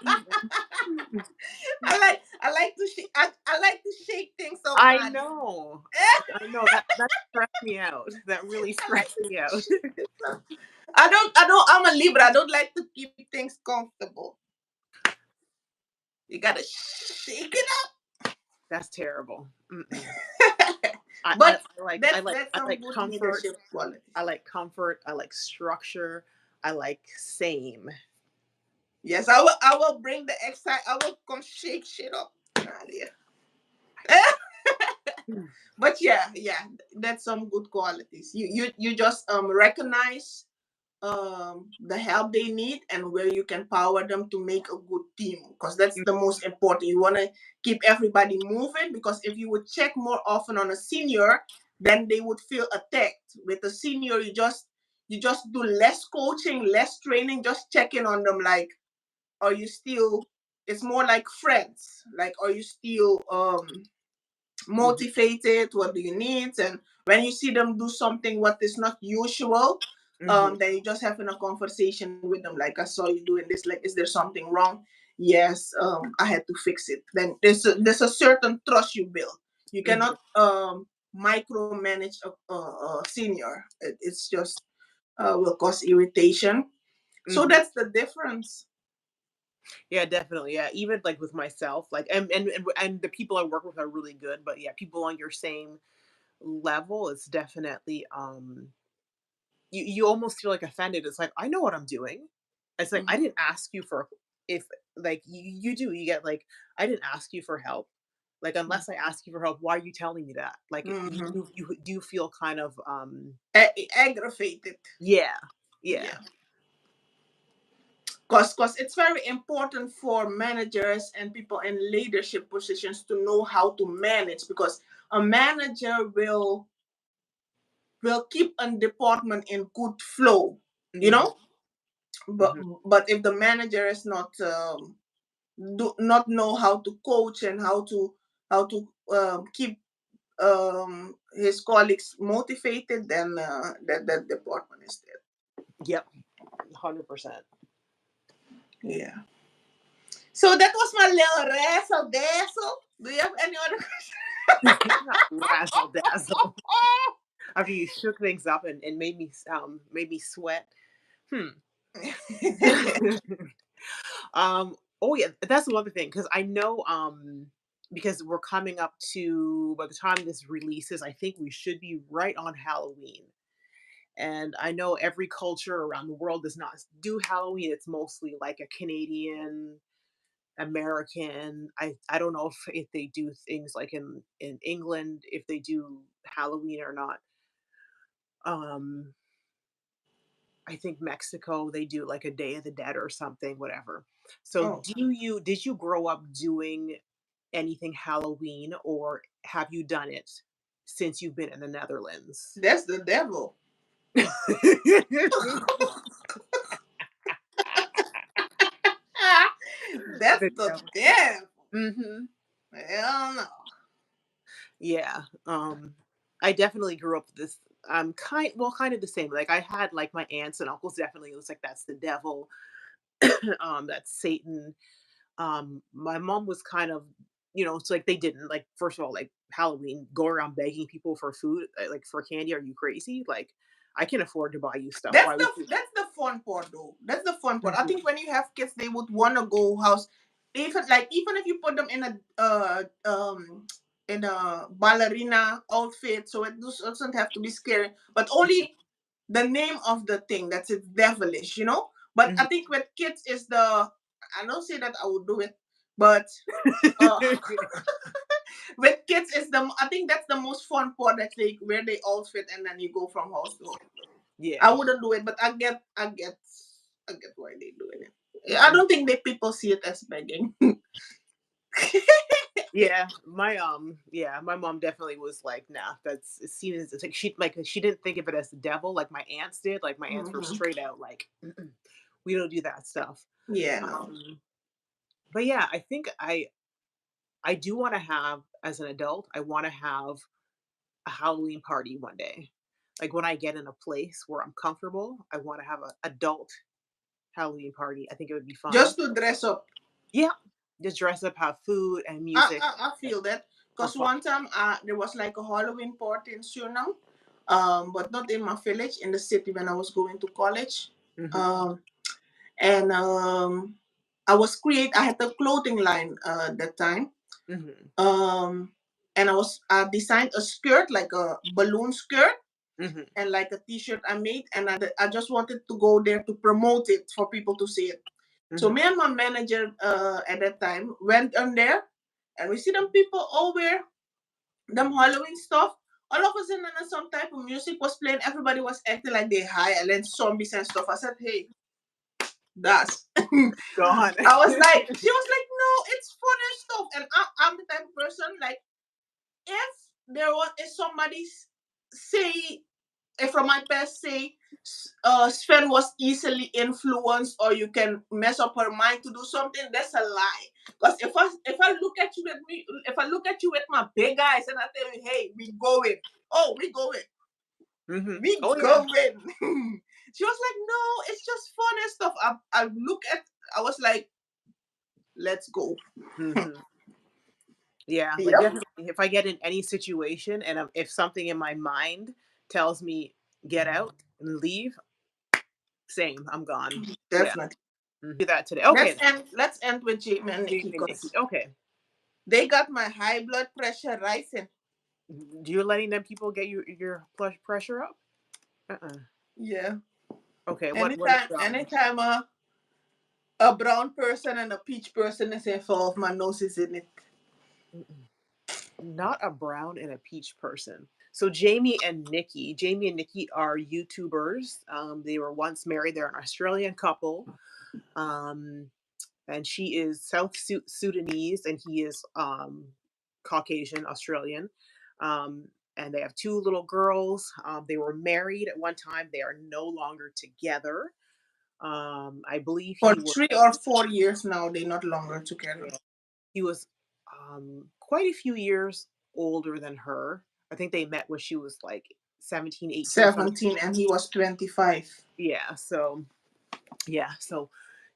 like to shake things up, I Nadia. know, I know that stressed me out. That really I like stressed to me out. shake things up. I'm a Libra. I don't like to keep things comfortable. You gotta shake it That's terrible. Mm-mm. up. But I that's I some like good comfort. leadership qualities. I like comfort. I like structure. I like same. Yes, I will bring the exercise. I will come shake shit up, Nadia. But yeah, yeah, that's some good qualities. You just recognize the help they need and where you can power them to make a good team, because that's the most important. You want to keep everybody moving, because if you would check more often on a senior, then they would feel attacked. With a senior, you just do less coaching, less training, just checking on them, like, are you still, it's more like friends, like, are you still Mhm. motivated, what do you need, and when you see them do something what is not usual, Mhm. then you just having a conversation with them, like, I saw you doing this, like, is there something wrong? Yes, I had to fix it. Then there's a certain trust you build. You Mhm. cannot micromanage a senior. It's just will cause irritation. So Mhm. that's the difference. Yeah, definitely. Yeah, even like with myself, like and the people I work with are really good, but yeah, people on your same level, it's definitely you almost feel like offended. It's like, I know what I'm doing. It's like I Hmm. didn't ask you for, if like you do, you get like, I didn't ask you for help. Like unless I ask you for help, why are you telling me that? Like Hmm. you do feel kind of Aggravated. yeah. Yeah. Yeah. Because it's very important for managers and people in leadership positions to know how to manage, because a manager will keep a department in good flow, you Mhm. know. but Mhm. but if the manager is not do not know how to coach and how to keep his colleagues motivated, then that department is dead. Yep. 100%. Yeah. So that was my little razzle dazzle. Do you have any other Razzle dazzle. After you shook things up and made me sweat. Hmm. questions? Oh yeah, that's another thing because I know because we're coming up to, by the time this releases, I think we should be right on Halloween. And I know every culture around the world does not do Halloween. It's mostly like a Canadian, American. I don't know if they do things like in England, if they do Halloween or not. Um I think Mexico, they do like a Day of the Dead or something, whatever. So Oh, did you grow up doing anything Halloween, or have you done it since you've been in the Netherlands? that's the devil. That's The the devil. devil. Mhm. Hell no. Yeah. I definitely grew up with this kind of the same. Like I had like my aunts and uncles, definitely it was like that's the devil, that's Satan. My mom was kind of, it's like they didn't like, first of all, like Halloween, go around begging people for food, like for candy. Are you crazy? Like, I can afford to buy you stuff. That's Why the would you? that's the fun part though. That's the fun part. I Mhm. think when you have kids, they would wanna go house. Even if you put them in a ballerina outfit, so it doesn't have to be scary. But only the name of the thing that's it devilish, you know. But I Mhm. think with kids is the, I don't say that I would do it, but uh with kids is the, I think that's the most fun part, that they wear the outfit and then you go from house to house. I Yeah. wouldn't do it, but I get why they doing it. Yeah, I Mm-mm. don't think that people see it as begging. Yeah, my mom definitely was like, nah, that's seen as, it's like she didn't think of it as the devil like my aunts did. Like my aunts were Hmm. straight out like, "Mm-mm, we don't do that stuff." Yeah, no. Um, but yeah, I think I do want to have, as an adult, I want to have a Halloween party one day. Like when I get in a place where I'm comfortable, I want to have an adult Halloween party. I think it would be fun. Just to dress up. Yeah, just dress up, have food and I music I, I feel that, for because fun. one time there was like a Halloween party in Suriname, but not in my village, in the city when I was going to college. Hmm. Um, and I had a clothing line that time. Hmm. Um, and I designed a skirt, like a balloon skirt, Hmm. and like a t-shirt I made, and I just wanted to go there to promote it for people to see it. So Hmm. me and my manager at that time went on there, and we see them people all wear them Halloween stuff. All of a sudden, some type of music was playing. Everybody was acting like they high, and then zombies and stuff. I said, "Hey, that's." Gone. I was like, she was like, "No, it's fun and stuff." And I'm the type of person like, if there was if somebody say, if from my past say, Sven was easily influenced, or you can mess up her mind to do something, that's a lie. Because if I look at you with me, if I look at you with my big eyes and I tell you, hey, we going, oh, we going, we Oh yeah. going. She was like, no, it's just fun and stuff. I was like, let's go. hmm Yeah, like Yep, definitely if I get in any situation and if something in my mind tells me get out and leave, same, I'm gone. Yeah. definitely. Do that today. Okay. Let's end with Jamie and Nikki, Jamie and Nikki. because Okay. they got my high blood pressure rising. You're letting them people get your pressure up? Uh-uh. Yeah. Okay, what is Anytime, wrong? anytime a brown person and a peach person is involved, my nose is in it. Mm-mm. Not a brown and a peach person. So Jamie and Nikki are YouTubers. They were once married. They're an Australian couple. Um, and she is Sudanese, and he is Caucasian Australian. And they have two little girls. They were married at one time. They are no longer together. I believe For 3 or 4 years now, they're not longer together. yeah, he was quite a few years older than her. I think they met when she was like 17, 18, something. 17, and he was 25. Yeah, so yeah, so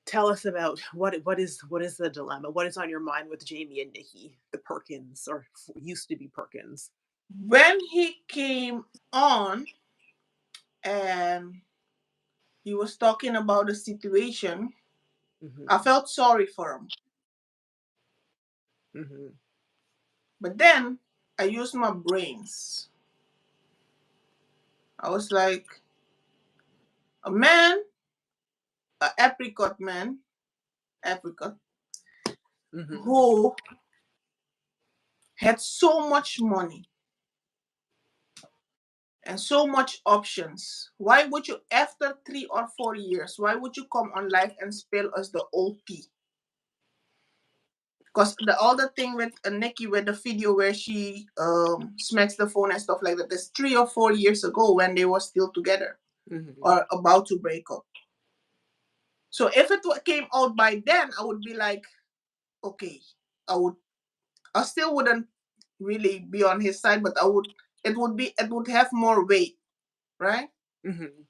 tell us about what is the dilemma? What is on your mind with Jamie and Nikki, the Perkins, or used to be Perkins? When he came on and he was talking about the situation, I Hmm felt sorry for him. hmm But then I used my brains. I was like, a man, a apricot man, apricot, hmm who had so much money and so much options. Why would you, after 3 or 4 years, why would you come on live and spill us the old tea? Because the other thing with Nikki, with the video where she smacks the phone and stuff like that, that's 3 or 4 years ago when they were still together hmm or about to break up. So if it came out by then, I would be like, okay, I would, I still wouldn't really be on his side, but it would have more weight, right? hmm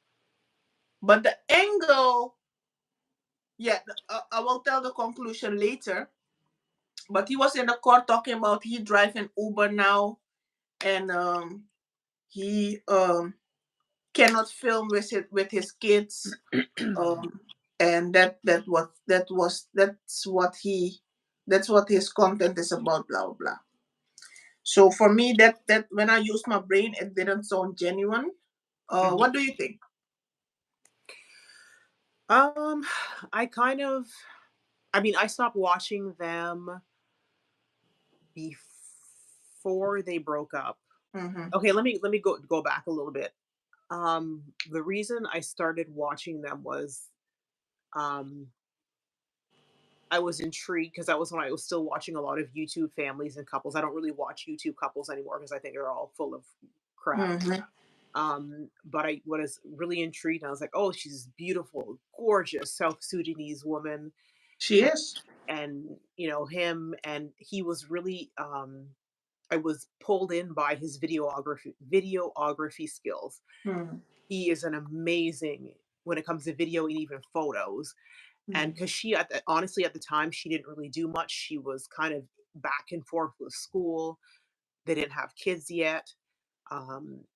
But the angle, yeah, I will tell the conclusion later. But he was in the court talking about he drive an Uber now, and he cannot film with his kids, um, and that's what his content is about, blah blah blah. So for me, that when I used my brain, it didn't sound genuine. hmm What do you think? Um, I kind of, I mean, I stopped watching them before they broke up. Mm-hmm. Okay, let me go back a little bit. The reason I started watching them was um I was intrigued because that was when I was still watching a lot of YouTube families and couples. I don't really watch YouTube couples anymore because I think they're all full of crap. Mm-hmm. But I was really intrigued. And I was like, oh, she's beautiful, gorgeous South Sudanese woman, She and, is. him, and he was really. I was pulled in by his videography skills. Mm-hmm. He is an amazing when it comes to video and even photos. And because she honestly at the time she didn't really do much. She was kind of back and forth with school. They didn't have kids yet.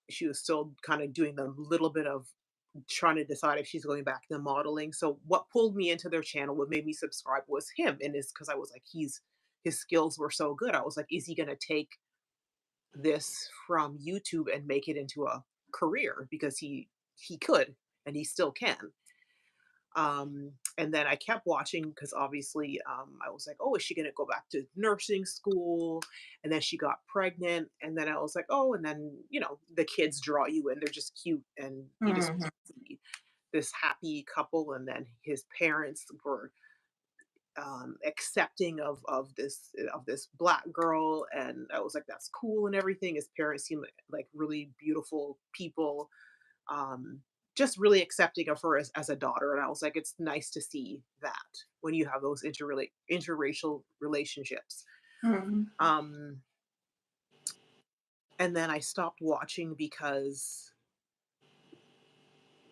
She was still kind of doing the little bit of trying to decide if she's going back to modeling. So what pulled me into their channel, what made me subscribe was him, and it's because I was like, his skills were so good. I was like, is he going to take this from YouTube and make it into a career? Because he could, and he still can. And then I kept watching because obviously I was like, oh, is she going to go back to nursing school? And then she got pregnant. And then I was like, oh, and then, the kids draw you in. They're just cute. And you just Mhm. see this happy couple. And then his parents were accepting of this black girl. And I was like, that's cool and everything. His parents seem like really beautiful people, um, just really accepting of her as a daughter. And I was like, it's nice to see that when you have those interracial relationships. Mhm. Um, and then I stopped watching because,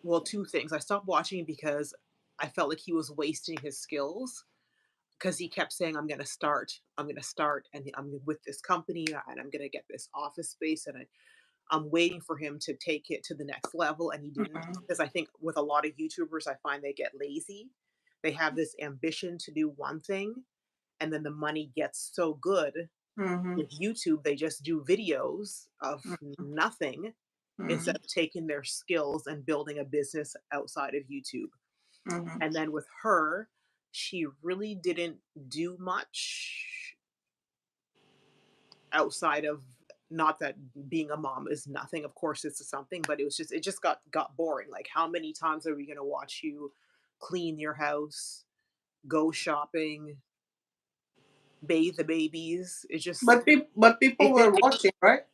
well, two things. I stopped watching because I felt like he was wasting his skills because he kept saying, I'm going to start, and I'm with this company, and I'm going to get this office space, and I'm waiting for him to take it to the next level, and he didn't. Mhm. Because I think with a lot of YouTubers, I find they get lazy. They have this ambition to do one thing, and then the money gets so good Mhm. with YouTube, they just do videos of nothing instead Mhm. of taking their skills and building a business outside of YouTube. Mhm. And then with her, she really didn't do much outside of, not that being a mom is nothing, of course it's something, but it just got boring. Like, how many times are we going to watch you clean your house, go shopping, bathe the babies? It just But people it were didn't watching, right?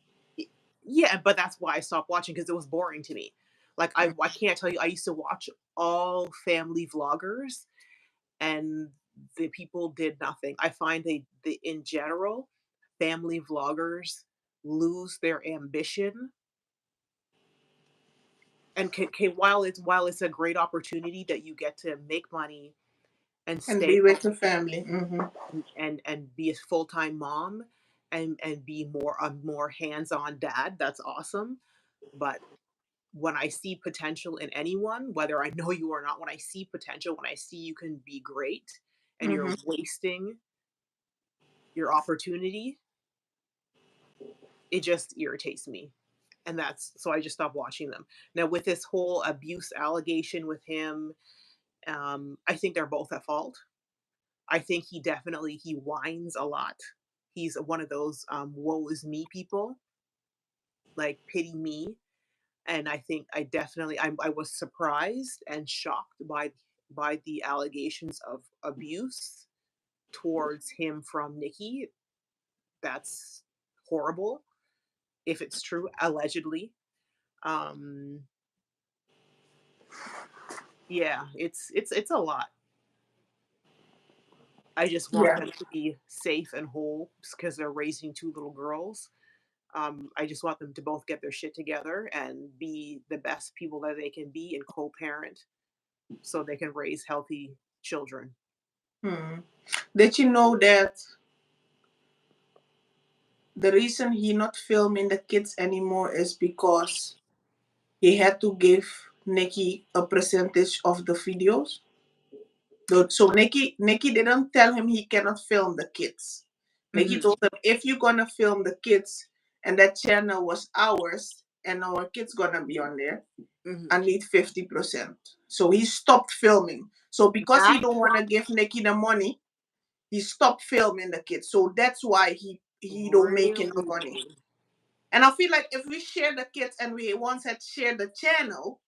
Yeah, but that's why I stopped watching, because it was boring to me. Like, I can't tell you, I used to watch all family vloggers, and the people did nothing. I find they in general, family vloggers lose their ambition. And while it's a great opportunity that you get to make money and And stay be with home, the family. Hmm. and be a full-time mom, and be more a more hands-on dad, that's awesome. But when I see potential in anyone, whether I know you or not, when I see potential, when I see you can be great and you're Hmm. wasting your opportunity, it just irritates me. And that's so I just stopped watching them. Now, with this whole abuse allegation with him, I think they're both at fault. I think he whines a lot. He's one of those woe is me people, like pity me. And I think I was surprised and shocked by the allegations of abuse towards him from Nikki. That's horrible if it's true, allegedly. Um, yeah, it's a lot. I just want Yeah. them to be safe and whole because they're raising two little girls. I just want them to both get their shit together and be the best people that they can be and co-parent so they can raise healthy children. Hmm. Did you know that the reason he not filming the kids anymore is because he had to give Nikki a percentage of the videos? So Nikki didn't tell him he cannot film the kids. Nikki Hmm. told him, if you're gonna film the kids and that channel was ours and our kids gonna be on there, Hmm. I need 50%. So he stopped filming. So because he That don't wanna give Nikki the money, he stopped filming the kids. So that's why he don't make enough money. really, And I feel like if we share the kids and we once had shared the channel,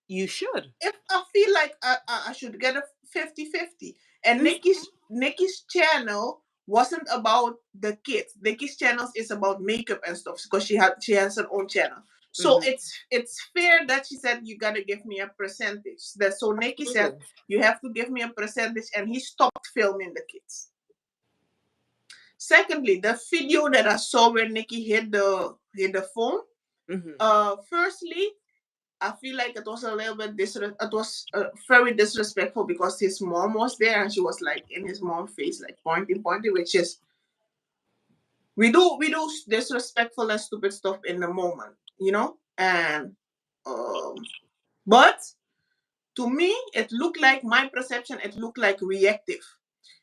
you should. if I feel like I should get a 50-50. And Mhm. Nikki's channel wasn't about the kids. Nikki's channel is about makeup and stuff because she has her own channel. So Mhm. it's fair that she said you gotta give me a percentage. That so Nikki said Absolutely. you have to give me a percentage, and he stopped filming the kids. Secondly, the video that I saw where Nikki hit the phone. Mhm. Firstly, I feel like it was a little bit it was very disrespectful because his mom was there and she was like in his mom's face, like pointing, which is we do disrespectful and stupid stuff in the moment. And um, but to me, it looked like my perception. It looked like reactive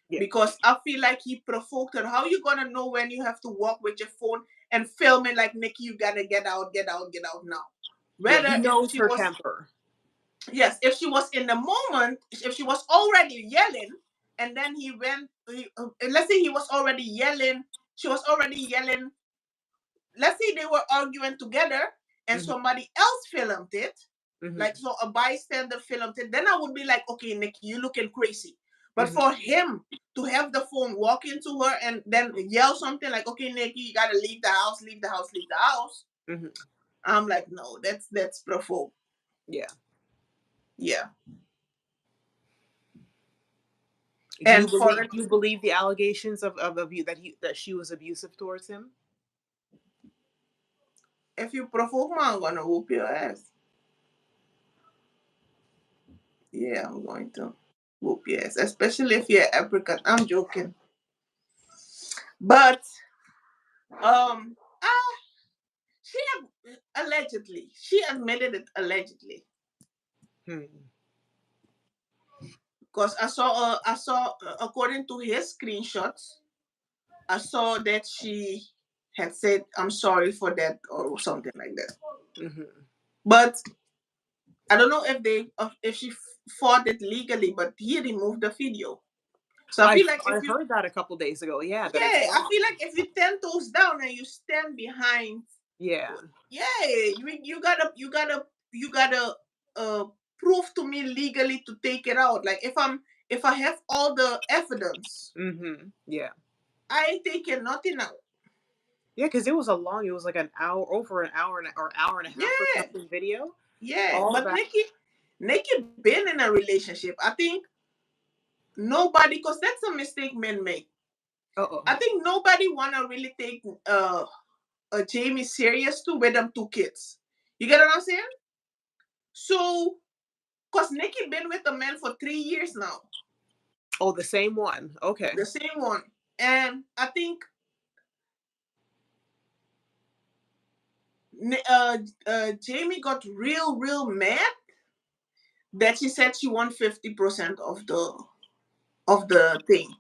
Yeah. because I feel like he provoked her. How you gonna know when you have to walk with your phone and film it like Nikki? You gotta get out, get out, get out now. Yeah. He Whether if knows she her was temper. Yes, if she was in the moment, if she was already yelling, and then let's say he was already yelling, she was already yelling. Let's say they were arguing together, and Mhm. somebody else filmed it, like Mhm. so a bystander filmed it. Then I would be like, okay, Nikki, you looking crazy. But Mhm. for him to have the phone, walk into her, and then yell something like, okay, Nikki, you gotta leave the house, leave the house, leave the house. Mhm. I'm like, no, that's provoke. Yeah. Yeah. Do And for it, you believe the allegations of that she was abusive towards him? if you provoke me, I'm gonna whoop your ass. Yeah, I'm going to whoop your ass, especially if you're African. I'm joking, but ah, she admitted it allegedly, Hmm. because I saw according to his screenshots, I saw that she had said, "I'm sorry for that" or something like that. Mhm. But I don't know if she fought it legally, but he removed the video. So I I feel like I if you heard that a couple days ago. Yeah, that it's yeah, I gone. feel like if you 10 toes down and you stand behind, Yeah. yeah, you gotta uh prove to me legally to take it out. Like if I have all the evidence, Mhm. Yeah. I ain't taking nothing out. Yeah, because it was like an hour, over an hour or hour and a half or Yeah, something video. yeah. All But that. Nikki been in a relationship. I think nobody, cause that's a mistake men make. Uh-oh. I think nobody wanna really take Jamie serious too with them 2 kids. You get what I'm saying? So, cause Nikki been with a man for 3 years now, Oh, the same one. Okay. the same one, and I think Jamie got real mad that she said she won 50% of the thing.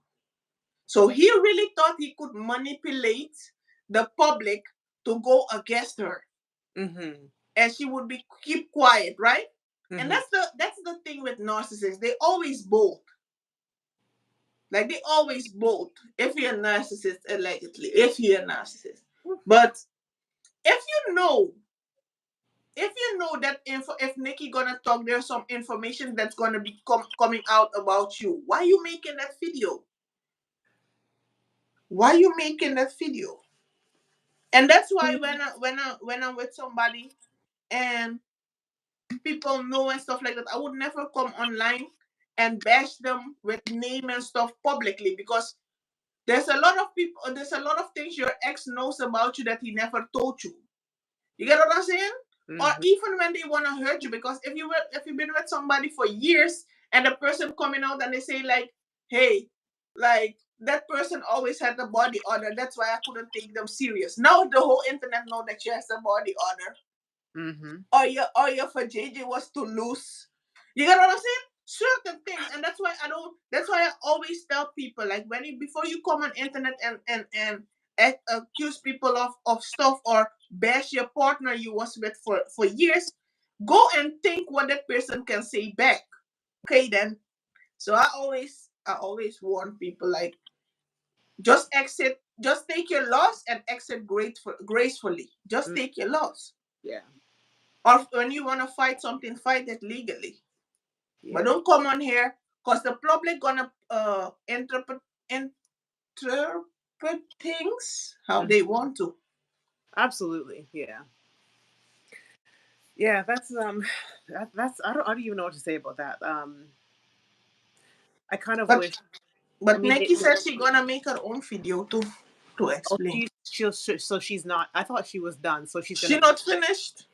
So he really thought he could manipulate the public to go against her, Mhm. and she would be keep quiet, right? And Mhm. that's the thing with narcissists. They always bold. Like they always bold. If you're a narcissist, allegedly, if you're a narcissist, but if you know, that info, if Nikki gonna talk, there's some information that's gonna be coming out about you. Why you making that video? Why you making that video? And that's why when I'm with somebody and people know and stuff like that, I would never come online and bash them with name and stuff publicly, because there's a lot of things your ex knows about you that he never told you. You get what I'm saying? Or Mhm. even when they want to hurt you, because if you've been with somebody for years and the person coming out and they say like, hey, like that person always had a body odor, that's why I couldn't take them serious. Now the whole internet know that she has a body odor, Mhm. or your for JJ was too loose. You get what I'm saying? Certain things, and that's why I don't. That's why I always tell people, like, before you come on internet and accuse people of stuff or bash your partner you was with for years, go and think what that person can say back. Okay, then. So I always warn people, like, just take your loss and exit gracefully. Just Mm. take your loss. Yeah. Or when you want to fight something, fight it legally. But Yeah. don't come on here, because the public gonna interpret things how Mhm. they want to. Absolutely. Yeah. Yeah, that's I don't even know what to say about that. I kind of But wish. I but mean, Nikki says she gonna make her own video to oh, explain. so she's not. I thought she was done. So she's She gonna. not finished.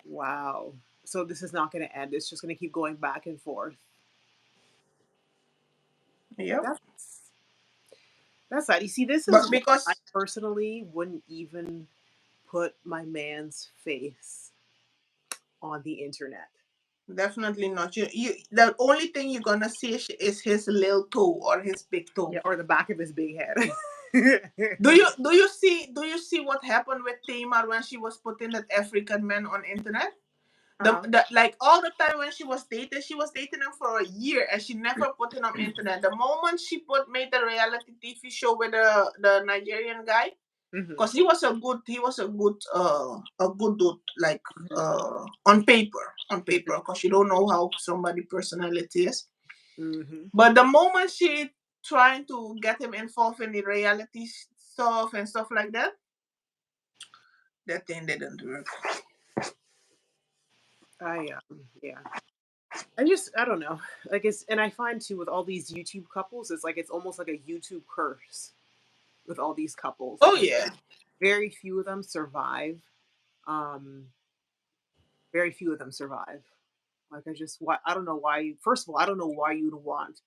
Wow. So this is not gonna end. It's just gonna keep going back and forth. Yep. That's that's sad. You see, this is But why I because personally wouldn't even put my man's face on the internet. definitely not, you the only thing you're gonna see is his little toe or his big toe. Yeah, or the back of his big head. Do you see what happened with Tamar when she was putting that African man on internet? Uh-huh. The like all the time when she was dating him for a year, and she never put him on internet. The moment she made the reality TV show with the Nigerian guy, Mhm. because he was a good dude, like on paper, because you don't know how somebody personality is. Mhm. But the moment she trying to get him involved in the reality stuff and stuff like that, that thing didn't work. Yeah. I don't know. Like it's and I find too with all these YouTube couples, it's like it's almost like a YouTube curse with all these couples Oh because yeah, very few of them survive. Um, very few of them survive. Like I don't know why. First of all, I don't know why you'd want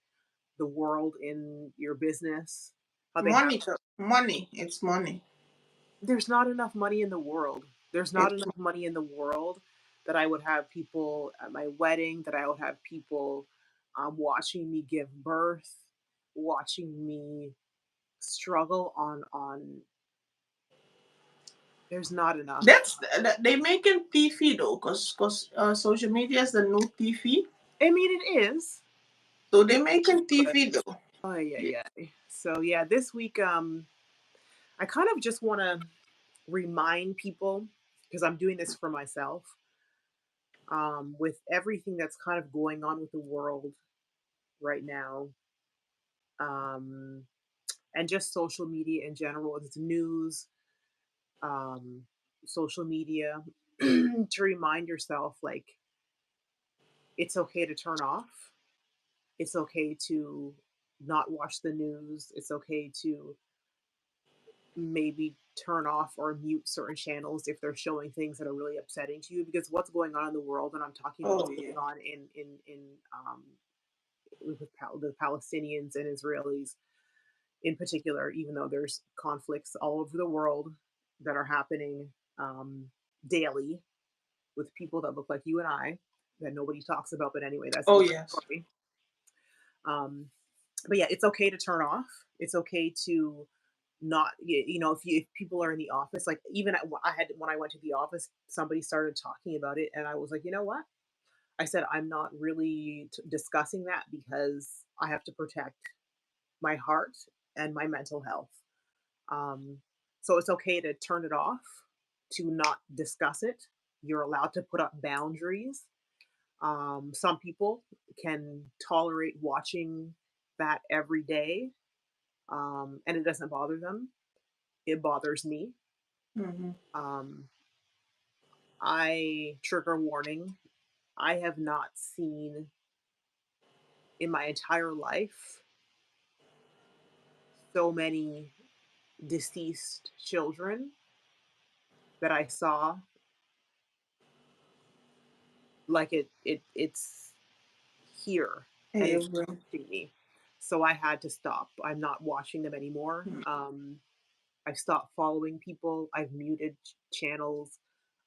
the world in your business. How they have money. It's money. there's not enough money in the world. There's not It's enough money in the world that I would have people at my wedding, that I would have people watching me give birth, watching me struggle on there's not enough. they making TV though, cause social media is the new TV. I mean it is. So It they is, making but TV though. oh yeah, Yeah. yeah. So yeah, this week I kind of just want to remind people because I'm doing this for myself with everything that's kind of going on with the world right now, um, and just social media in general, it's news, um, social media, to remind yourself like it's okay to turn off. It's okay to not watch the news. It's okay to maybe turn off or mute certain channels if they're showing things that are really upsetting to you because what's going on in the world and I'm talking about what's Oh yeah. going on in with the Palestinians and Israelis in particular, even though there's conflicts all over the world that are happening daily with people that look like you and I that nobody talks about. But anyway, that's a Oh different yes. story. Um, but yeah, it's okay to turn off. It's okay to not, if people are in the office, like even I had when I went to the office, somebody started talking about it, and I was like, you know what? I said I'm not really discussing that because I have to protect my heart and my mental health. Um, so it's okay to turn it off, to not discuss it. You're allowed to put up boundaries. Some people can tolerate watching that every day, and it doesn't bother them. It bothers me. Hmm. Um, I trigger warning. I have not seen in my entire life so many deceased children that I saw like it's here and it's Every. touching me. So I had to stop. I'm not watching them anymore. I've stopped following people. I've muted channels.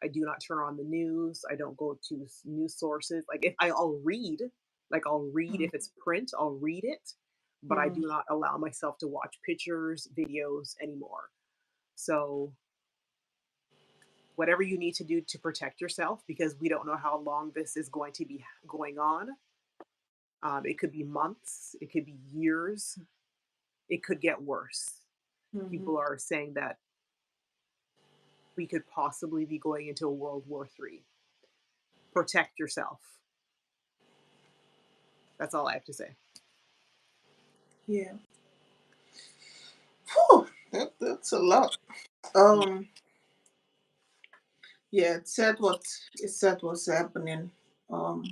I do not turn on the news. I don't go to news sources. Like if I'll read, like I'll read if it's print, I'll read it, but I Mm-hmm. do not allow myself to watch pictures, videos anymore. So whatever you need to do to protect yourself, because we don't know how long this is going to be going on. It could be months, it could be years, it could get worse. Hmm. People are saying that we could possibly be going into a World War III. Protect yourself. That's all I have to say. Yeah. Whew, that's a lot. Mm. Um. Yeah. It said what's happening. Um.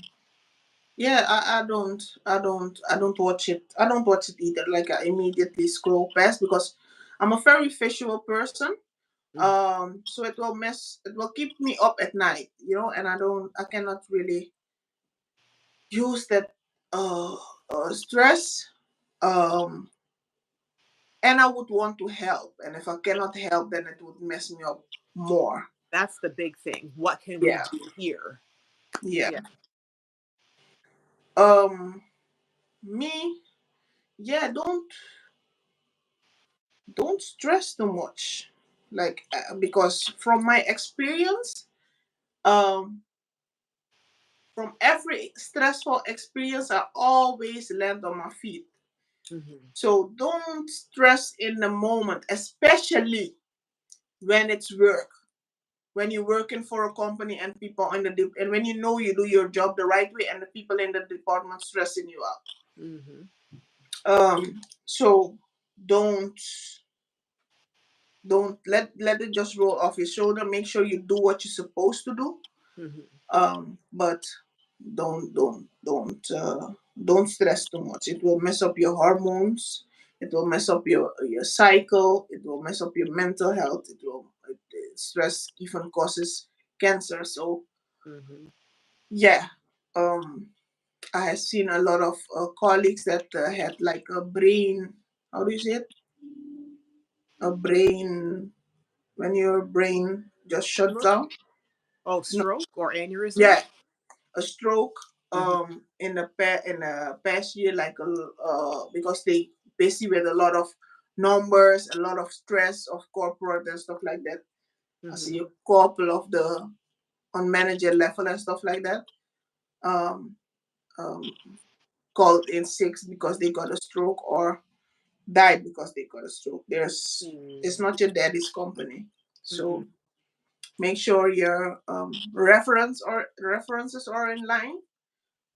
Yeah. I don't watch it. I don't watch it either. Like I immediately scroll past because I'm a very visual person. Mhm. So it will keep me up at night, and I cannot really use that uh, stress. Um, and I would want to help, and if I cannot help, then it would mess me up more. That's the big thing. What can we Yeah, do here? yeah. Yeah, Um, me, yeah. Don't stress too much, like because from my experience, um, From every stressful experience, I always land on my feet. Mhm. So don't stress in the moment, especially when it's work. When you're working for a company and people in the and when you know you do your job the right way and the people in the department stressing you out. Mhm. So don't don't let it just roll off your shoulder. Make sure you do what you're supposed to do. Mhm. But don't stress too much. It will mess up your hormones. It will mess up your cycle. It will mess up your mental health. Stress even causes cancer. So Mhm. yeah, um, I have seen a lot of colleagues that had like a brain. How do you say it? A brain when your brain just shuts Hemorrhage? down. Oh, No, stroke or aneurysm? yeah, a stroke Mhm. in the past year, like because they busy with a lot of numbers, a lot of stress of corporate and stuff like that. I see Mhm. a couple of the on manager level and stuff like that um, um, called in sick because they got a stroke or died because they got a stroke. There's It's Mm. not your daddy's company, Mhm. so make sure your references are in line.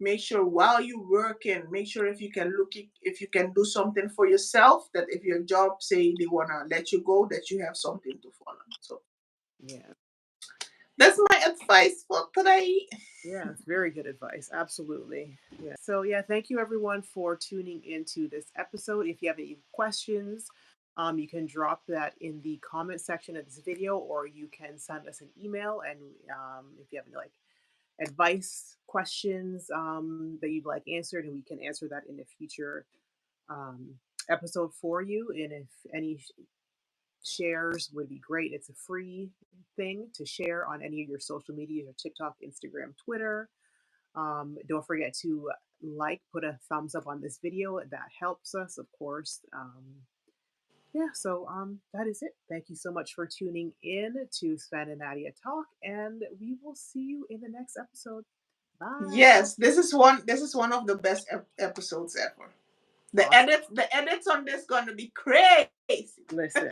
Make sure while you working, make sure if you can do something for yourself, that if your job say they want to let you go, that you have something to follow. So Yeah. that's my advice for today. Yeah, it's very good advice. Absolutely. Yeah. So, yeah, thank you everyone for tuning into this episode. If you have any questions, you can drop that in the comment section of this video, or you can send us an email. And if you have any like advice questions that you'd like answered, and we can answer that in a future um, episode for you. And if any shares would be great. It's a free thing to share on any of your social media, your TikTok, Instagram, Twitter. Don't forget to like, put a thumbs up on this video. That helps us, of course. Yeah, so that is it. Thank you so much for tuning in to Sven and Nadia Talk, and we will see you in the next episode. Bye. Yes, this is one of the best episodes ever. The Awesome. edits on this gonna be crazy. Listen.